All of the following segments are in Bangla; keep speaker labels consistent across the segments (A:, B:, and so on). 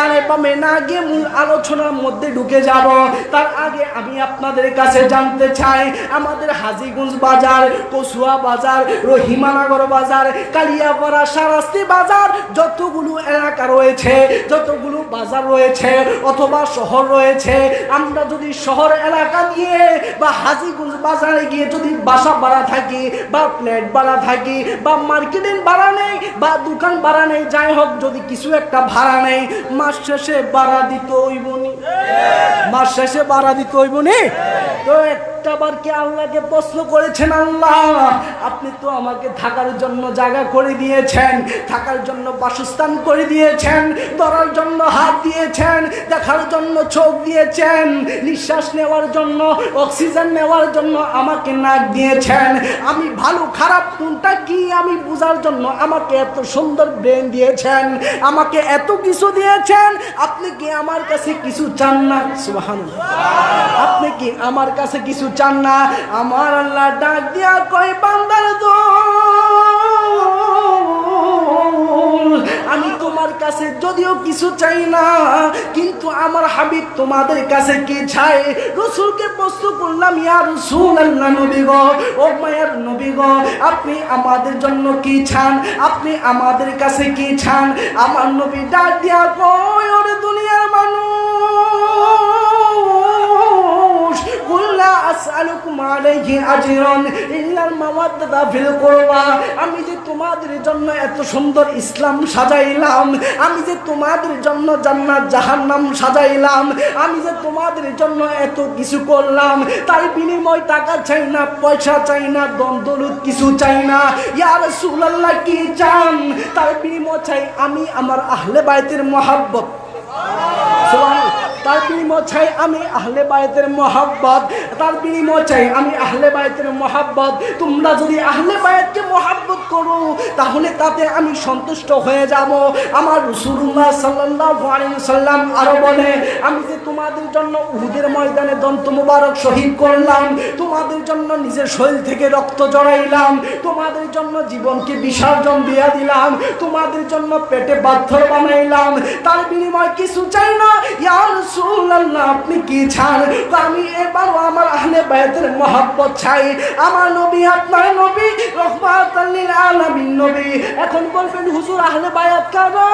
A: ডানে বামে না গিয়ে মূল আলোচনার মধ্যে ঢুকে যাব তার আগে আমি আপনাদের কাছে জানতে চাই আমাদের হাজীগঞ্জ বাজার, কচুয়া বাজার, রহিমানগর বাজার, কালিয়াপাড়া, শারাস্তি বাজার, যতগুলো এলাকা রয়েছে, যতগুলো বাজার রয়েছে অথবা শহর রয়েছে, আমরা যদি শহর এলাকা দিয়ে বা হাজীগঞ্জ বাজারে গিয়ে যদি বাসা ভাড়া থাকি বা ফ্ল্যাট ভাড়া থাকি বা মার্কেটিং ভাড়া নেই বা দোকান ভাড়া নেই, যাই হোক যদি কিছু একটা ভাড়া নেই, মাস শেষে ভাড়া দিতে হইব নি? মাস শেষে ভাড়া দিতে হইব নি? তো একটাবার কি আল্লাহকে প্রশ্ন করেছেন, আল্লাহ আপনি তো আমাকে থাকার জন্য জায়গা করে দিয়েছেন, থাকার জন্য বাসস্থান করে দিয়েছেন, ধরার জন্য হাত দিয়েছেন, দেখার জন্য চোখ দিয়েছেন, নিঃশ্বাস নেওয়ার জন্য অক্সিজেন নেওয়ার জন্য আমাকে নাক দিয়েছেন, আমি ভালো খারাপ কোনটা কি আমি বোঝার জন্য আমাকে এত সুন্দর ব্রেন দিয়েছেন, আমাকে এত কিছু দিয়েছেন, আপনি কি আমার কাছে কিছু চান না? সুবহানাল্লাহ। আপনি কি আমার কাছে কিছু চান না? আমার আল্লাহ ডাক দিয়া কয়, বান্দার দোল, আমি তোমার কাছে যদিও কিছু চাই না, কিন্তু আমার হাবিব তোমাদের কাছে কি চাই? রাসূলকে প্রশ্ন করলাম, ইয়া রাসূলুল্লাহ, নবী গো, ও মায়ের নবী গো, আপনি আমাদের জন্য কি চান? আপনি আমাদের কাছে কি চান? আমার নবী ডাক দিয়া কয়, ওরে দুনিয়ার মানুষ, কুল্লা আসআলুকুম আলাইহি আজরান ইল্লাল মাওয়াদ্দাতা ফিল কুরবা, আমি যে তোমাদের জন্য এত সুন্দর ইসলাম সাজাইলাম, আমি যে তোমাদের জন্য জান্নাত জাহান্নাম সাজাইলাম, আমি যে তোমাদের জন্য এত কিছু করলাম, তার বিনিময় টাকা চাই না, পয়সা চাই না, ধন দৌলত কিছু চাই না। ইয়া রাসূলুল্লাহ কি চান? তার বিনিময় চাই আমি আমার আহলে বাইতের মহব্বত। সুবহানাল্লাহ। তার বিনিময় চাই আমি আহলে বাইতের মহব্বত, তার বিনিময় চাই আমি আহলে বাইতের মহব্বত। তোমরা যদি আহলে বাইতকে মহব্বত করো তাহলে তাতে আমি সন্তুষ্ট হয়ে যাব। আমার রাসূলুল্লাহ সাল্লাল্লাহু আলাইহি ওয়াসাল্লাম আরো বলে, আমি যে তোমাদের জন্য উহুদের ময়দানে দন্ত মোবারক শহীদ করলাম, তোমাদের জন্য নিজের শরীর থেকে রক্ত জড়াইলাম, তোমাদের জন্য জীবনকে বিসর্জন দিয়ে দিলাম, তোমাদের জন্য পেটে পাথর বানাইলাম, তার বিনিময় কিছু চাই না। ইয়া রাসূলুল্লাহ আপনি কি চান? আমি এবারও আমার আহলে বাইতের মহব্বত চাই। আমার নবী আপনার নবী রাহমাতাল লিল আলামিন নবী। এখন বলবেন হুজুর আহলে বায়াত কারা?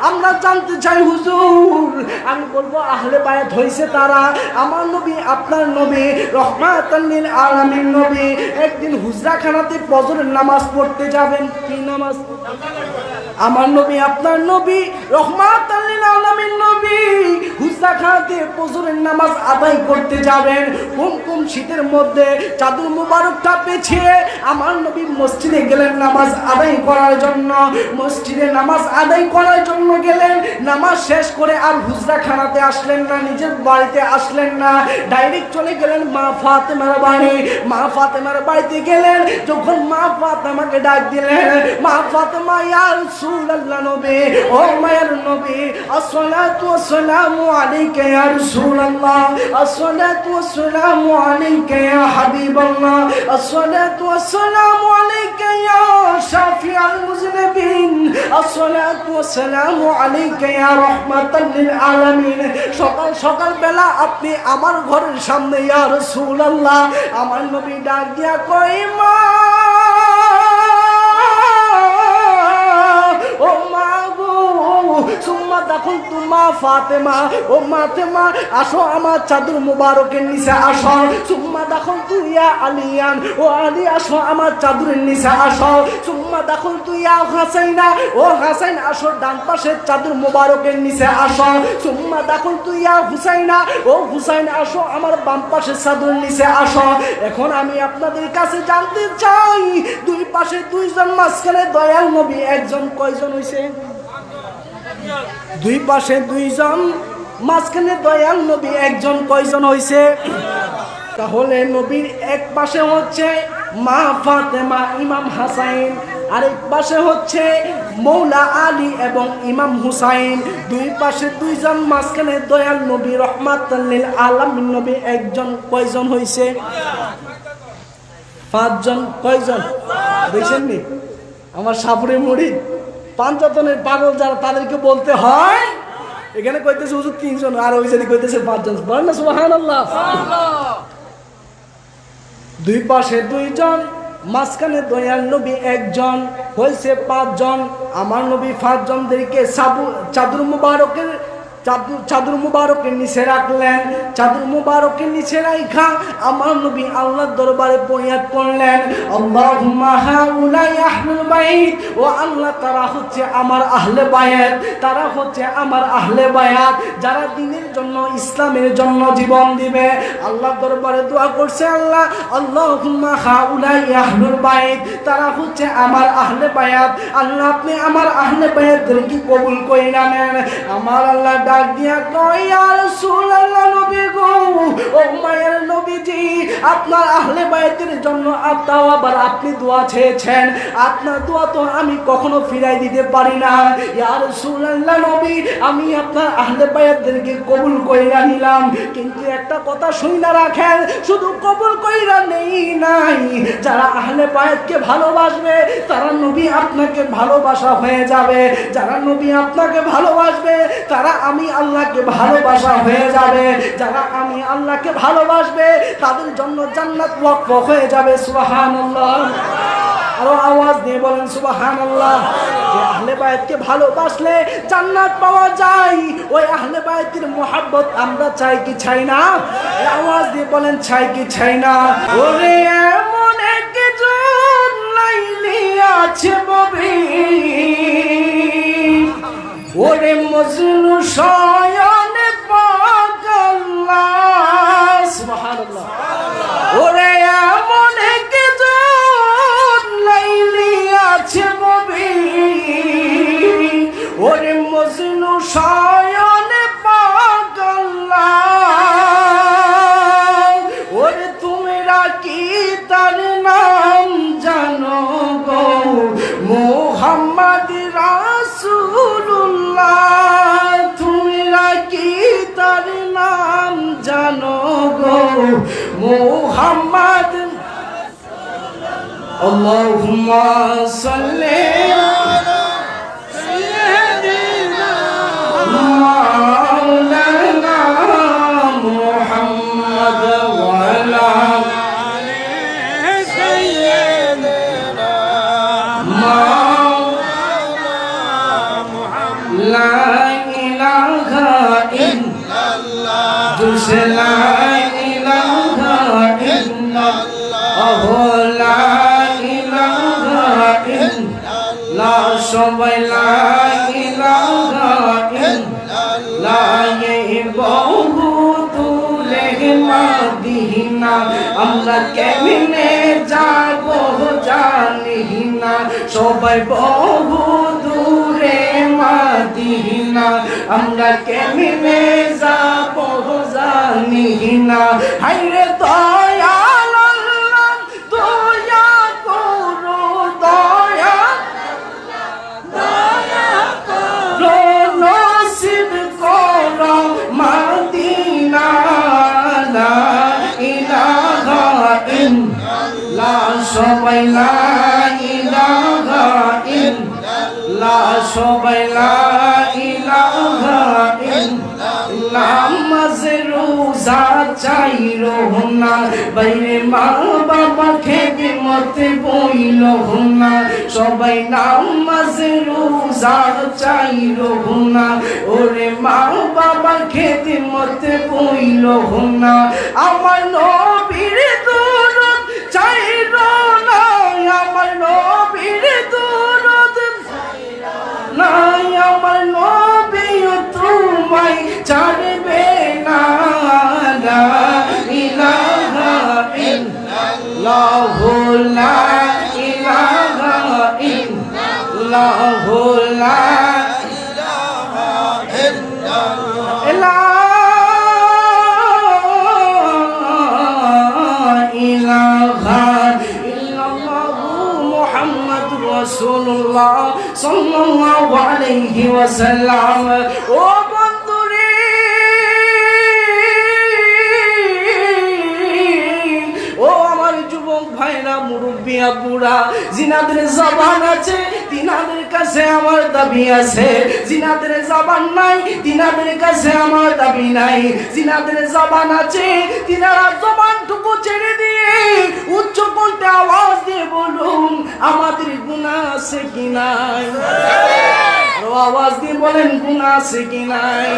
A: আমরা জানতে চাই হুজুর। আমি বলবো আহলে বায়াত হইছে তারা, আমার নবী আপনার নবী রাহমাতাল লিল আলামিন নবী একদিন হুজরাখানাতে ফজরের নামাজ পড়তে যাবেন। কি নামাজ? আমার নবী আপনার নবী রাহমাতাল লিল আলামিন নবী হুজরাখানাতে ফজরের নামাজ আদায় করতে যাবেন। কুমকুম শীতের মধ্যে চাদর মুবারকটা পেছিয়ে আমার নবী মসজিদে গেলেন নামাজ আদায় করার জন্য। মসজিদে নামাজ আদায় করার জন্য গেলেন, নামাজ শেষ করে আর হুজরাখানাতে আসলেন না, নিজের বাড়িতে আসলেন না, ডাইরেক্ট চলে গেলেন মা ফাতেমার বাড়ি। মা ফাতেমার বাড়িতে গেলেন, যখন মা ফাতেমাকে ডাক দিলেন, মা ফাতেমা, ইয়া রাসূলুল্লাহ নবী, ও মায়ের নবী, আসসালাতু ওয়াসসালামু আলাইকা ইয়া রাসূলুল্লাহ, আসসালাতু ওয়াসসালামু আলাইকা ইয়া হাবিবাল্লাহ, আসসালাতু ওয়াসসালামু আলাইকা ইয়া শাফিউল মুযনিবিন, আসসালাতু ওয়াসসালামু আলাইকা ইয়া রাহমাতাল লিল আলামিন। সকাল সকাল বেলা আপনি আমার ঘরের সামনে ইয়া রাসূলুল্লাহ। আমার নবী ডাক দিয়া কয়, মা, ও মা গো, সুম্মা দেখুন তোমা ফাতেমা, ও ফাতেমা আসো আমার চাদর মুবারকের নিচে আসো। সুম্মা দেখুন তুইয়া আলিয়ান, ও আলী আসো আমার চাদরের নিচে আসো। সুম্মা দেখুন তুইয়া হাসাইনা, ও হাসাইন আসো ডান পাশের চাদর মুবারকের নিচে আসো। সুম্মা দেখুন তুইয়া হুসাইনা, ও হুসাইন আসো আমার বাম পাশের চাদরের নিচে আসো। এখন আমি আপনাদের কাছে জানতে চাই, দুই পাশে দুইজন, মাঝখানে দয়াল নবী একজন, কয়জন হইছে? দুই পাশে দুইজন, মাঝখানে দয়াল নবী একজন, কয়জন হইছে? তাহলে নবীর এক পাশে হচ্ছে মা ফাতেমা, ইমাম হাসাইন, আরেক পাশে হচ্ছে মৌলা আলী এবং ইমাম হুসাইন। দুই পাশে দুইজন, মাঝখানে দয়াল নবী রাহমাতাল লিল আলামিন নবী একজন, কয়জন হইছে? পাঁচজন। কয়জন দেখছেন নি? আমার সাপুরে মুড়ি পাঞ্জাতনের পাগল যারা, তাদেরকে বলতে হয় এখানে কইতেছে হুজুর 3 জন, আর ওই জায়গায় কইতেছে 5 জন। বলেন না সুবহানাল্লাহ। দুই পাশে 2 জন, মাঝখানে দয়াল নবী 1 জন, হয়েছে 5 জন। আমার নবী 5 জনদেরকে চাদর মুবারকের নিচে রাখলেন। চাদর মুবারকের নিচে রাখা আমার নবী আল্লাহর দরবারে ফরিয়াদ করলেন, আল্লাহুম্মা হাউলাই আহলুল বাইত, ও আল্লাহ তারা হচ্ছে আমার আহলে বায়াত, তারা হচ্ছে আমার আহলে বায়াত, যারা দ্বীনের জন্য ইসলামের জন্য জীবন দিবে। আল্লাহর দরবারে দোয়া করছে আল্লাহ, আল্লাহুম্মা হাউলাই আহলুল বাইত, তারা হচ্ছে আমার আহলে বায়াত। আল্লাহ আপনি আমার আহলে বায়াতদেরকে কবুল কইরা নেন। আমার আল্লাহ ডাক দিয়া কয়, ইয়া রাসূলুল্লাহ, নবী গো, ও মায়ের নবীজি, আপনার আহলে বায়াতের জন্য আপনাও আবার আপনি দোয়া চেয়েছেন, আপনার দোয়া তো আমি কখনো ফিরাই দিতে পারি না। ইয়া রাসূলুল্লাহ নবী, আমি আপনার আহলে বায়াতদেরকে কবুল কইরা নিলাম, কিন্তু একটা কথা শুইনা রাখেন, শুধু কবুল কইরা নেই নাই, যারা আহলে বায়াতকে ভালোবাসবে তারা নবী আপনাকে ভালোবাসা হয়ে যাবে, যারা নবী আপনাকে ভালোবাসবে তারা আমি আল্লাহকে ভালোবাসা হয়ে যাবে, যারা আমি আল্লাহকে ভালোবাসবে তাদের জন্য জান্নাত ওয়াকফ হয়ে যাবে। সুবহানাল্লাহ। আরো আওয়াজ দিয়ে বলেন সুবহানাল্লাহ। যে আহলে বায়াতকে ভালোবাসলে জান্নাত পাওয়া যায়, ওই আহলে বায়াতের মুহাব্বত আমরা চাই কি চাই না? আওয়াজ দিয়ে বলেন চাই কি চাই না? ওরে এমন একজন লাইলি আছে ববি, ওরে মজনু শয়নে পাক আল্লাহ। সুবহানাল্লাহ। ওরে এমন একজন লাইলি আছে ববি, ওরে মজনু শয়নে পাক আল্লাহ। ওরে তোমরা কি তার নাম জানো গো? মুহাম্মদ রাসূলুল্লাহ। তোমরা কি তার নাম জানো গো? মুহাম্মদ। আল্লাহুম্মা সাল্লি আলা সাইয়্যিদিনা মাওলানা মুহাম্মদ ওয়া আলা আলি সাইয়্যিদিনা মাওলানা মুহাম্মদ। লা ইলাহা ইল্লাল্লাহ, তুসে লা ইলাহা ইল্লাল্লাহ, লা ইলাহা ইল্লাল্লাহ, সবাই লা ইলাহা ইল্লাল্লাহ। এই বহু দূরে মদিনা আমরা কেমনে যাব জানি না, সবাই বহু দূরে মদিনা আমরা কেমনে যাব জানি না। হায়রে দয়াল আল্লাহ, দয়া করো, দয়া দয়া করো, নসিব করো মদিনা। লা ইলাহা ইল্লাল্লাহ, সবাই লা ইলাহা ইল্লাল্লাহ, সবাই লা ইলাহা ইল্লাল্লাহ। নামাজে রোজা চাই রোনা, বাইরে মা বাবা খেদমত বইল না, সবাই নামাজে রোজা চাই রোনা, ওরে মা বাবা খেদমত বইল না। আমার নবীর দরদ চাই রোনা, আমার নবীর দরদ নাই, আমার নবী তোমায় ছাড়বে না। লা ইলাহা ইল্লাল্লাহ, লা ইলাহা ইল্লাল্লাহ, লা ইলাহা ইল্লাল্লাহ, লা ইলাহা ইল্লাল্লাহ, মুহাম্মাদুর রাসূলুল্লাহ সাল্লাল্লাহু আলাইহি ওয়াসাল্লাম। ও বন্ধুরে, ও আমার যুবক ভাইরা, মুরব্বী আব্বুরা, জিনাদের জবান আছে তিনাদের কাছে আমার দাবি আছে, জিনাদের জবান নাই, তিনাদের কাছে আমার দাবি নাই। জিনাদের জবান আছে, তিনারা জবানটুকু ছেড়ে দিয়ে উচ্চ কণ্ঠে আওয়াজ দিয়ে বলুন আমাদের গুনাহ আছে কি নাই? আরো আওয়াজ দিয়ে বলেন গুনাহ আছে কি নাই?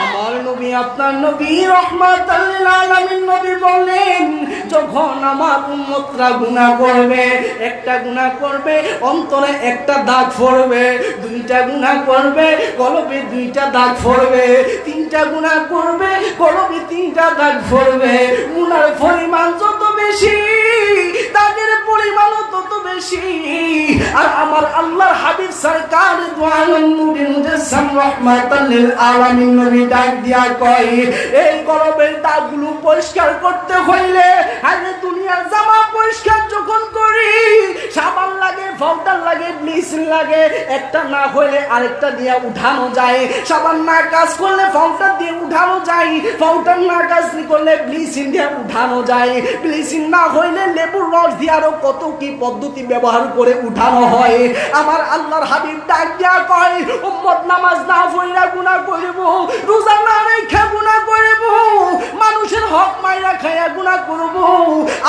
A: আমার নবী আপনার নবী রাহমাতুল লিল আলামিন নবী বলেন, যখন আমার উম্মতরা গুনাহ করবে, একটা গুনাহ করবে অন্তরে একটা দাগ পড়বে, দুইটা গুনাহ করবে কলবে দুইটা দাগ পড়বে, তিনটা গুনাহ করবে কলবে তিনটা দাগ পড়বে। গুনার পরিমাণ যত বেশি দাগের পরিমাণও তত বেশি। আর আমার আল্লাহর হাবিব সরকার দু আলম নবী মুজাসসাম রাহমাতুল লিল আলামিন নবী ডাক দিয়া কয়, এই কলবের দাগগুলো পরিষ্কার করতে হইলে আরে দুনিয়ার জামা পরিষ্কার যখন করি সাবান লাগে, পাউডার লাগে, ব্লিচিং লাগে, একটা না হইলে আরেকটা দিয়ে উঠানো যায়। সাবান না কাজ করলে পাউডার দিয়ে উঠানো যায়, পাউডার না কাজ করলে ব্লিচিং দিয়ে উঠানো যায়, ব্লিচিং না হইলে লেবুর রস দিয়ে আরো কত কি পদ্ধতি ব্যবহার করে উঠানো হয়। আমার আল্লাহর হাবিব ডাক দিয়া কয়, উম্মত নামাজ না পড়িয়া গুনাহ করব, রোজা না রেখে গুনাহ করব, মানুষের হক মাইরা খাইয়া গুনাহ করব,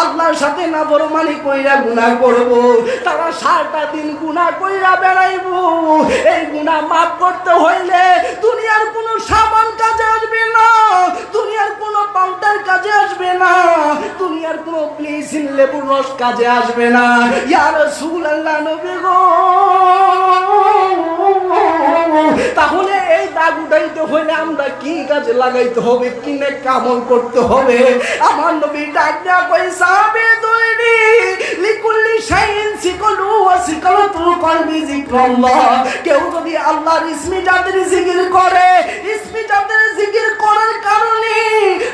A: আল্লাহর সাথে না বরমানি কইরা গুনাহ করব, তারা সারাটা দিন গুনাহ কইরা বেড়াইব। এই গুনাহ মাফ করতে হইলে দুনিয়ার কোনো সাবান কাজে আসবে না, দুনিয়ার কোনো পাউডার কাজে আসবে না, দুনিয়ার কোনো ব্লিচিং লেবুর রস কাজে আসবে না। ইয়া রাসূলুল্লাহ নবী গো, তাহলে এই দাগ উঠাইতে হইলে আমরা কি কাজে লাগাইতে হবে, কি নেক আমল করতে হবে? আমার নবী ডাক দেয়া কই, সাহাবে দৌড়ি লিকুল্লি শাইইন সিকলু ওয়া সিকলাতুল কলবি যিকরুল্লাহ। কেউ যদি আল্লাহর ইসমি জাতের জিকির করে, ইসমি জাতের জিকির করার কারণে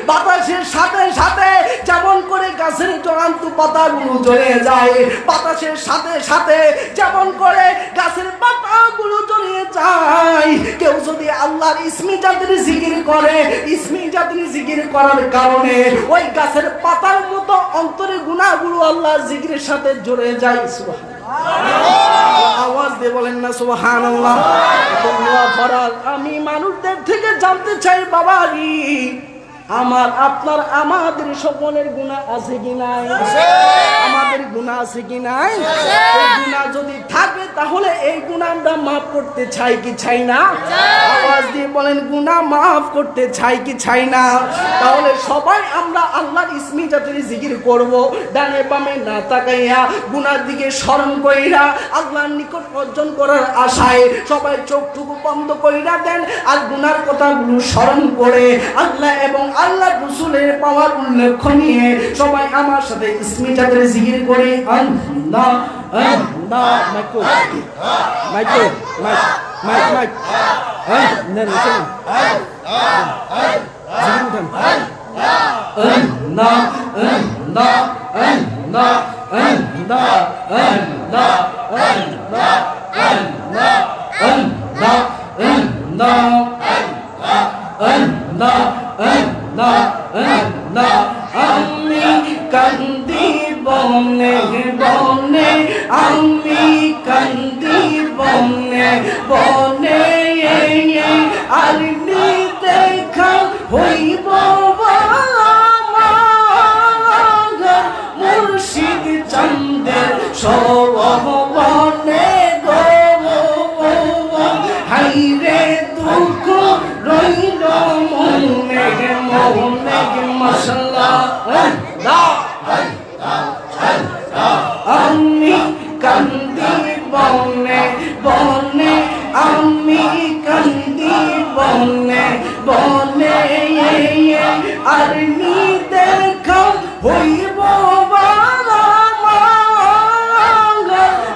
A: বাতাসের সাথে সাথে যেমন করে গাছের জড়ান্ত পাতাগুলো জ্বলে যায়, বাতাসের সাথে সাথে যেমন করে গাছের পাতাগুলো জ্বলে যায়, কেউ যদি আল্লাহর ইসমি জাতের জিকির করে, ইসমি জাতের জিকির করার কারণে ওই গাছের পাতার মতো অন্তরে গুনাহগুলো আল্লাহর জিকিরের সাথে জড়ে যায়। সুবহানাল্লাহ, আওয়াজ দিয়ে বলেন না সুবহানাল্লাহ। আমি মানুষদের থেকে জানতে চাই বাবাজি, আমার আপনার আমাদের সকলের গুনাহ আছে কি নাই? আমাদের গুনাহ আছে কি নাই? এই গুনাহ যদি থাকে তাহলে এই গুনাহ আমরা মাফ করতে চাই কি চাই না? আওয়াজ দিয়ে বলেন গুনাহ মাফ করতে চাই কি চাই না? তাহলে সবাই আমরা আল্লাহর ইসমি জাতের জিকির করব, ডানে বামে না তাকাইয়া গুনাহর দিকে স্মরণ কইরা আল্লাহর নিকট অর্জন করার আশায় সবাই চোখটুকু বন্ধ কইরা দেন আর গুনাহর কথাগুলো স্মরণ করে আল্লাহ এবং আল্লাহর রাসূলের পাওয়ার উল্লেখ নিয়ে সবাই আমার সাথে ইসমি জাতের জিকির করি। আল্লাহ আল্লাহ মাইকো মাইকো মাইক মাইক মাইক না না চলুন জিকির উঠান। আল্লাহ আল্লাহ আল্লাহ আল্লাহ আল্লাহ আল্লাহ আল্লাহ আল্লাহ আল্লাহ আল্লাহ আল্লাহ। আমি কান্দি বনে বনে, আমি কান্দি বনে বনে, আর দেখা হইব মুর্শিদ চন্দের সবনে গো, হাইরে দুঃখ রইল মনে মনে মশলা। আমি কান্দি বনে বনে, আমি কান্দি বনে বনে, আর দেখা হইব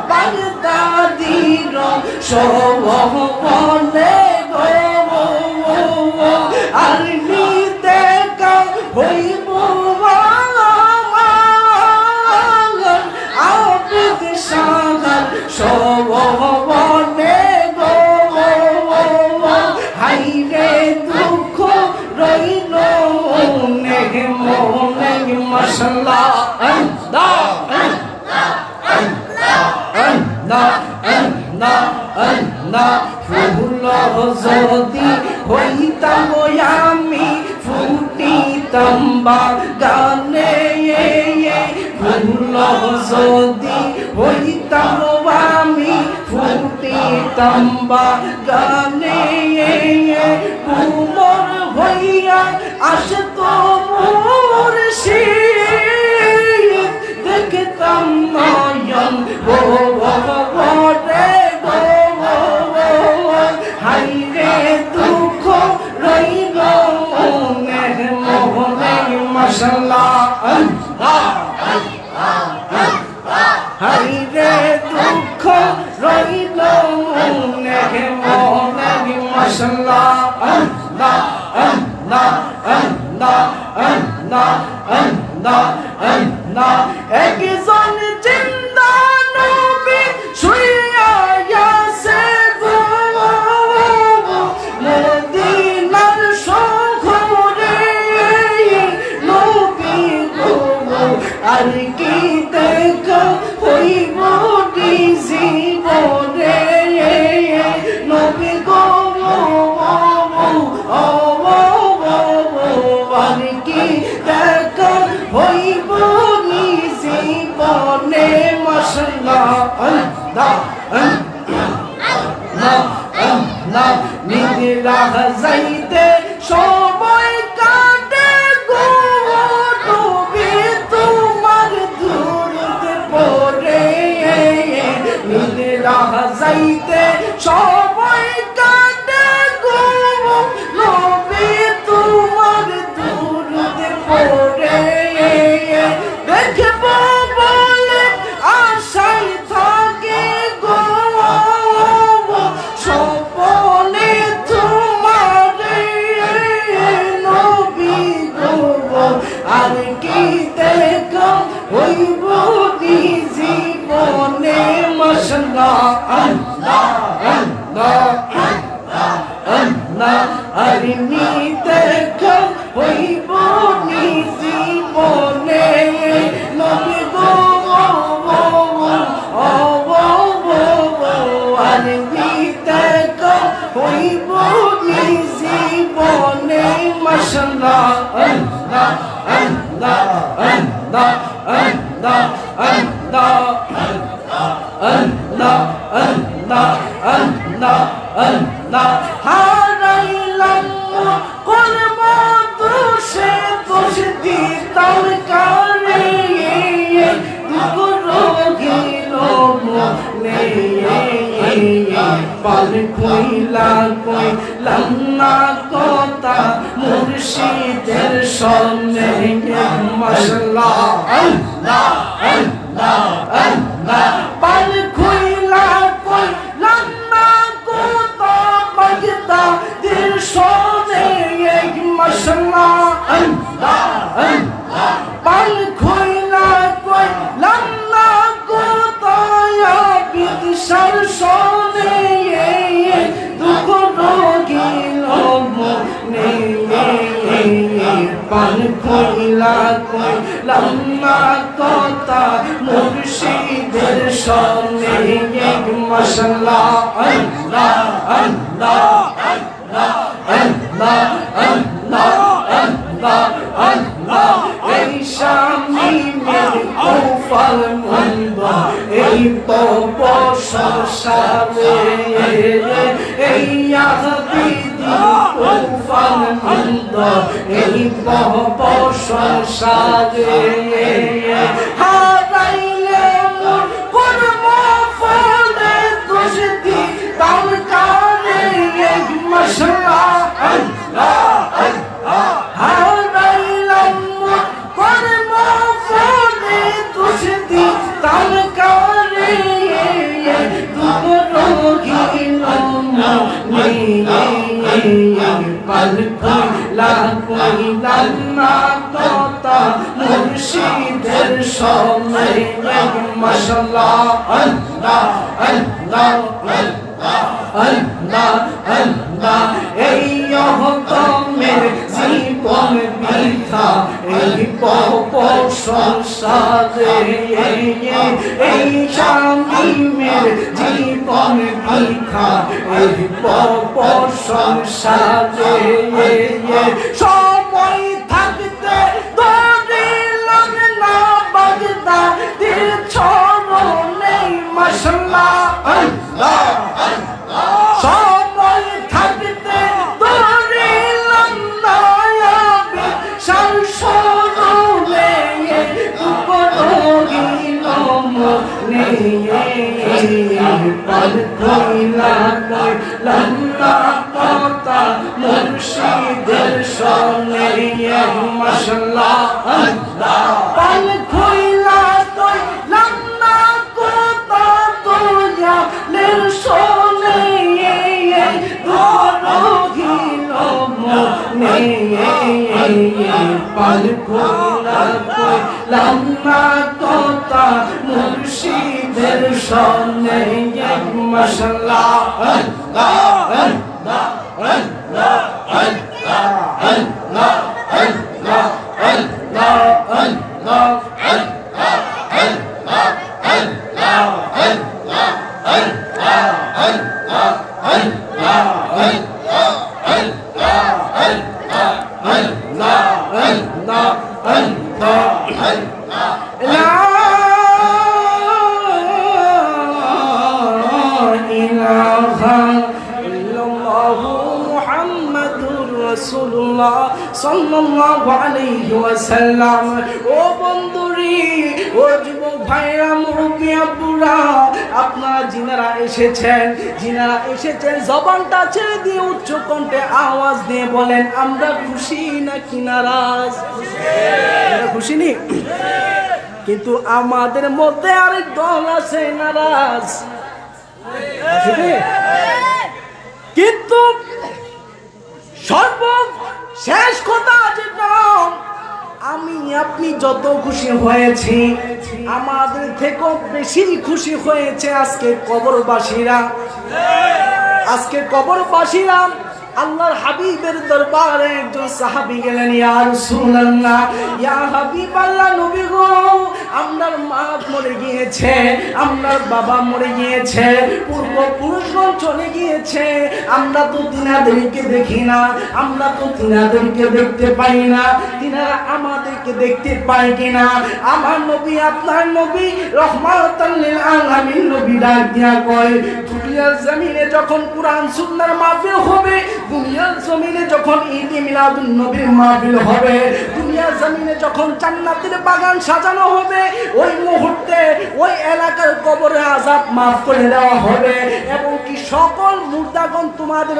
A: বাগদাদির সবনে গো, আর দেখা হইব আবিদ সাগর সবনে গো, হাইরে দুঃখ রইল মনে মনে মশলা। আল্লাহ আল্লাহ আল্লাহ আল্লাহ ফুটিতাম বাগানে ফুল যদি হইতাম আমি ফুটিতাম বাগানে কুমর হইয়া আসতো মুর্শিদ দেখতাম নয়ন ভরে হাই রে দুঃখ রইল মনে মোহনে মাশাআল্লাহ হাই রে দুঃখ রইল মনে মোহনে মাশাআল্লাহ আল্লাহ আল্লাহ আল্লাহ আল্লাহ আল্লাহ আল্লাহ একজন জিন্দা নবী শুইয়া আছে গো মদিনার শহরে নবী গো আর কি দেখা হইব জীবনে নবী গো আর কি দেখা হইব জীবনে মাশাআল্লাহ আল্লাহ আল্লাহ আল্লাহ নিদিরা যাইতে সময় কাটে গো নবী তোমার দূরত পড়ে নিদিরা যাইতে সময় কাটে গো নবী তোমার দূরত পড়ে দেখব বলে আশায় থাকে গো স্বপনে তোমার নবী গো আর কি দেখা হইব জীবনে মাশাআল্লাহ আল্লাহ আল্লাহ আল্লাহ আর নি দেখা হইব জীবনে নবী গো আর নি দেখা হইব জীবনে মাশাআল্লাহ আল্লাহ আল্লাহ আল্লাহ আল্লাহ আল্লাহ আল্লাহ আল্লাহ আল্লাহ আল্লাহ হারাইলাম কলম দোষে দোষ দিতাম কারে দুঃখ রোগিল মনে পাল কইলা কইলাম না কথা মুর্শিদের সনে মাশাআল্লাহ আল্লাহ আল্লাহ আল্লাহ পাল কইলা কইলাম না কথা বাগদাদের সনে মাশাআল্লাহ আল্লাহ আল্লাহ পাল কইলা কইলাম না কথা বিদশার সনে দুঃখ রোগিল মনে পাল কইলা কইলাম না কথা মুর্শিদের সনে মাশাআল্লাহ আল্লাহ আল্লাহ আল্লাহ আল্লাহ আল্লাহ আল্লাহ আল্লাহ এই শামিমের কৌফল মন্দ এই তপ সংসারে এই আহবিদি কৌফল মন্দ এই তপ সংসারে হারাইলে মোর কর্ম ফলে দোষ দিতাম কারে মাশাআল্লাহ আল্লাহ আল্লাহ হারাইলাম মোর কর্ম ফলে দোষ দিতাম কারে দুঃখ রোগিল পাল কইলা কইলাম না কথা মুর্শিদের সনে মাশাআল্লাহ আল্লাহ আল্লাহ আল্লাহ আল্লাহ এই অহতমের জীবন বৃথা এই পপ সংসারে এই শামিমের জীবন বৃথা এই পপ সংসারে সময় থাকতে সময় থাকতে ধরিলাম না বিশাল স্মরণে উপরোগিল মনে পাল কইলা কইলাম না কথা মুর্শিদের সনে মাশাআল্লাহ পাল কইলা কইলাম না কথা দয়ালের সনে উপরোগিল মনে পাল কইলা কইলাম না কথা মুর্শিদের সনে মাশাআল্লাহ সাল্লাল্লাহু আলাইহি ওয়াসাল্লাম। ও বন্ধুরি, ও যুবক ভাইরা, মুরব্বি আব্বুরা, আপনারা যিনারা এসেছেন জবানটা ছেড়ে দিয়ে উচ্চ কণ্ঠে আওয়াজ দিয়ে বলেন, আমরা খুশি নাকি নারাজ? আমরা খুশি নি? কিন্তু আমাদের মধ্যে আরেক দল আছে নারাজ। কিন্তু শেষ কথা যেটা, আমি আপনি যত খুশি হয়েছি, আমাদের থেকেও বেশি খুশি হয়েছে আজকে কবরবাসীরা। আল্লাহর হাবিবের দরবারে একজন সাহাবী গেলেন, ইয়া রাসূলুল্লাহ, ইয়া হাবিবাল্লাহ, নবী গো, আমরার মা মরে গিয়েছে, আমরার বাবা মরে গিয়েছে, পূর্বপুরুষগণ চলে গিয়েছে, আমরা তো তিনাদেরকে দেখি না, আমরা তো তিনাদেরকে দেখতে পাই না, তিনারা আমাদেরকে দেখতে পায় কিনা? আমার নবী, আপনার নবী, রহমাতাল লিল আলামিন নবী ডাক দিয়া কয়, দুনিয়ার জমিনে যখন কুরআন সুন্নাহর মাহফিল হবে, দুনিয়ার জমিনে যখন ঈদে মিলাদুন নবীর মাহফিল হবে, দুনিয়ার জমিনে যখন জান্নাতের বাগান সাজানো হবে, ওই মুহূর্তে ওই এলাকার কবরে আযাব মাফ করে দেওয়া হবে, এবং কি সকল মুর্দাগণ তোমাদের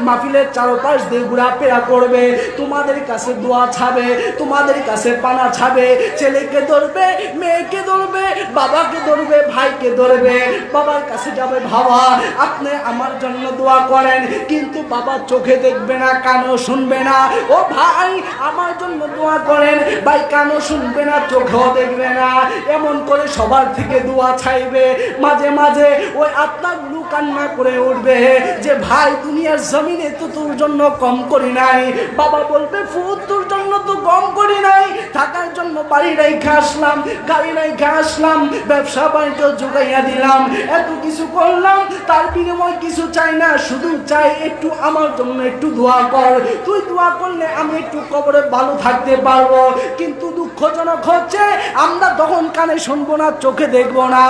A: মাহফিলের চারপাশ দিয়ে ঘোরাফেরা করবে, তোমাদের কাছে দোয়া ছাবে, তোমাদের কাছে পানা ছাবে, ছেলেকে ধরবে, মেয়েকে ধরবে, বাবাকে ধরবে, ভাইকে ধরবে, বাবার কাছে যাবে, বাবা আপনি আমার জন্য দোয়া করেন, কিন্তু বাবা চোখে দেখবে না, কানও শুনবে না, ও ভাই আমার জন্য দোয়া করেন, ভাই কানও শুনবে না, চোখেও দেখবে না, এমন করে সবার থেকে দোয়া চাইবে। মাঝে মাঝে ওই আত্মাগুলো কান্না করে উঠবে যে ভাই দুনিয়ার জমিনে তো তোর জন্য কম করি নাই, বাবা বলবে ফুত তোর জন্য তো কম করি নাই, থাকার জন্য বাড়ি রাইখা আসলাম, গাড়ি রাইখা আসলাম, ব্যবসা বাণিজ্য জোগাইয়া দিলাম, এত কিছু করলাম, তার বিনিময় কিছু চাই না, শুধু চাই একটু আমার জন্য একটু দোয়া কর, তুই দোয়া করলে আমি একটু কবরে ভালো থাকতে পারবো। কিন্তু দুঃখজনক হচ্ছে আমরা তখন কানে শুনবো না, চোখে দেখবো না।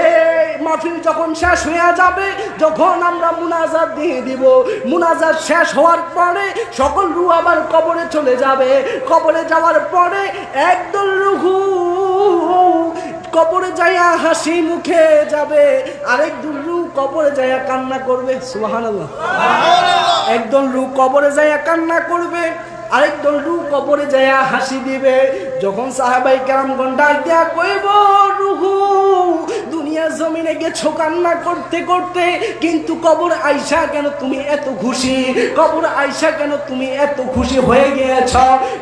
A: এই মাহফিল যখন শেষ হয়ে যাবে, যখন আমরা মুনাজাত দিয়ে দিব, মুনাজাত শেষ হওয়ার পরে সকল রূহ আবার কবরে চলে যাবে, কবরে যাওয়ার পরে একদল রূহ কবরে যাইয়া হাসি মুখে যাবে, আরেক দল রূহ কবরে যাইয়া কান্না করবে। সুবহানাল্লাহ। একদল রূহ কবরে যাইয়া কান্না করবে, আরেক দল রূহ কবরে যাইয়া হাসি দিবে। যখন সাহাবায়ে কেরামগণ ডাক দিয়া কইব, রূহ দুনিয়ার জমিনে গেছো কান্না করতে করতে, কিন্তু কবর আইসা কেন তুমি এত খুশি, কবর আইসা কেন তুমি এত খুশি হয়ে গিয়েছ?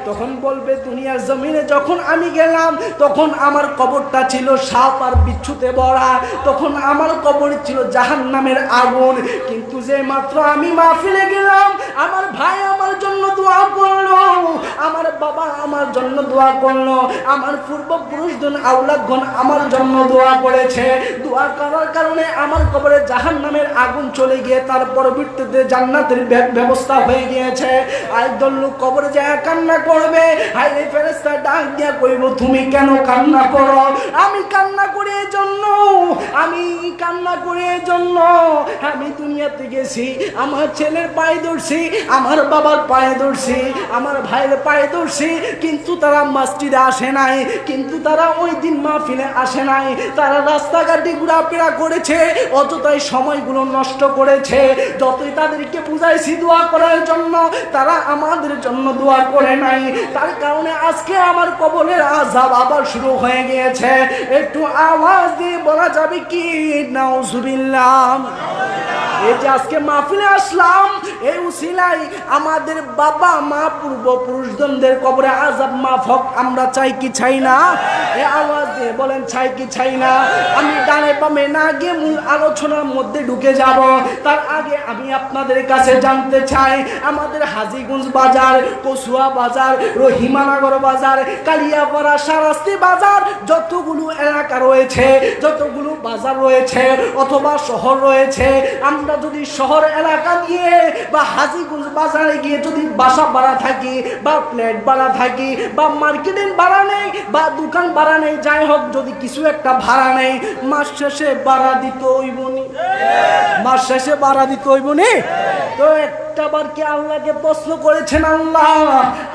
A: তখন বলবে দুনিয়ার জমিনে যখন আমি গেলাম, তখন আমার কবরটা ছিল সাপ আর বিচ্ছুতে ভরা, তখন আমার কবর ছিল জাহান্নামের আগুন, কিন্তু যে মাত্র আমি মাহফিলে গেলাম, আমার ভাই আমার জন্য দোয়া করলো, আমার বাবা আমার জন্য জন্য দোয়া করলো, আমার পূর্বপুরুষগণ আওলাদগণ আমার জন্য দোয়া করেছে। দোয়া করার কারণে আমার কবরে জাহান্নামের আগুন চলে গিয়ে তার পরবর্তীতে জান্নাতের ব্যবস্থা হয়ে গিয়েছে। একদল লোক কবরে যায় কান্না করবে, হায় ফেরেশতা ডাক দিয়া কইব তুমি কেন কান্না করো? আমি কান্না করি এই জন্য, আমি কান্না করি এই জন্য, আমি দুনিয়াতে গেছি, আমার ছেলের পায়ে ধরছি, আমার বাবার পায়ে ধরছি, আমার ভাইয়ের পায়ে ধরছি, কিন্তু তারা মসজিদে আসে নাই, কিন্তু তারা ওই দিন মাহফিলে আসে নাই, তারা রাস্তাঘাটে ঘোরাফেরা করেছে, অযথাই সময়গুলো নষ্ট করেছে। যতই তাদেরকে বুঝাইছি দোয়া করার জন্য, তারা আমাদের জন্য দোয়া করে নাই। তার কারণে আজকে আমার কবরের আযাব আবার শুরু হয়ে গিয়েছে। একটু আওয়াজ দিয়ে বলা যাবে কি নাউজুবিল্লাহ? এই যে আজকে মাহফিলে আসলাম, এই উসিলাই আমাদের বাবা মা পূর্বপুরুষদের কবরে আযাব মাফ হোক, আমরা চাই কি চাই না? এই আওয়াজ দিয়ে বলেন চাই কি চাই না? আমি ডানে বামে না গিয়ে মূল আলোচনার মধ্যে ঢুকে যাব, তার আগে আমি আপনাদের কাছে জানতে চাই, আমাদের হাজীগঞ্জ বাজার, কচুয়া বাজার, রহিমানগর বাজার, কালিয়াপাড়া, শারাস্তি বাজার, যতগুলো এলাকা রয়েছে, যতগুলো বাজার রয়েছে অথবা শহর রয়েছে, আমরা যদি শহর এলাকা দিয়ে বা হাজীগঞ্জ বাজারে গিয়ে যদি বাসা ভাড়া থাকি বা ফ্ল্যাট ভাড়া থাকি বা মার্কেটিং ভাড়া নেই বা দোকান ভাড়া নেই, যাই হোক যদি কিছু একটা ভাড়া নেই, মাস শেষে ভাড়া দিতে হইব নি? মাস শেষে ভাড়া দিতে হইব নি? তো একটাবার কি আল্লাহকে প্রশ্ন করেছেন, আল্লাহ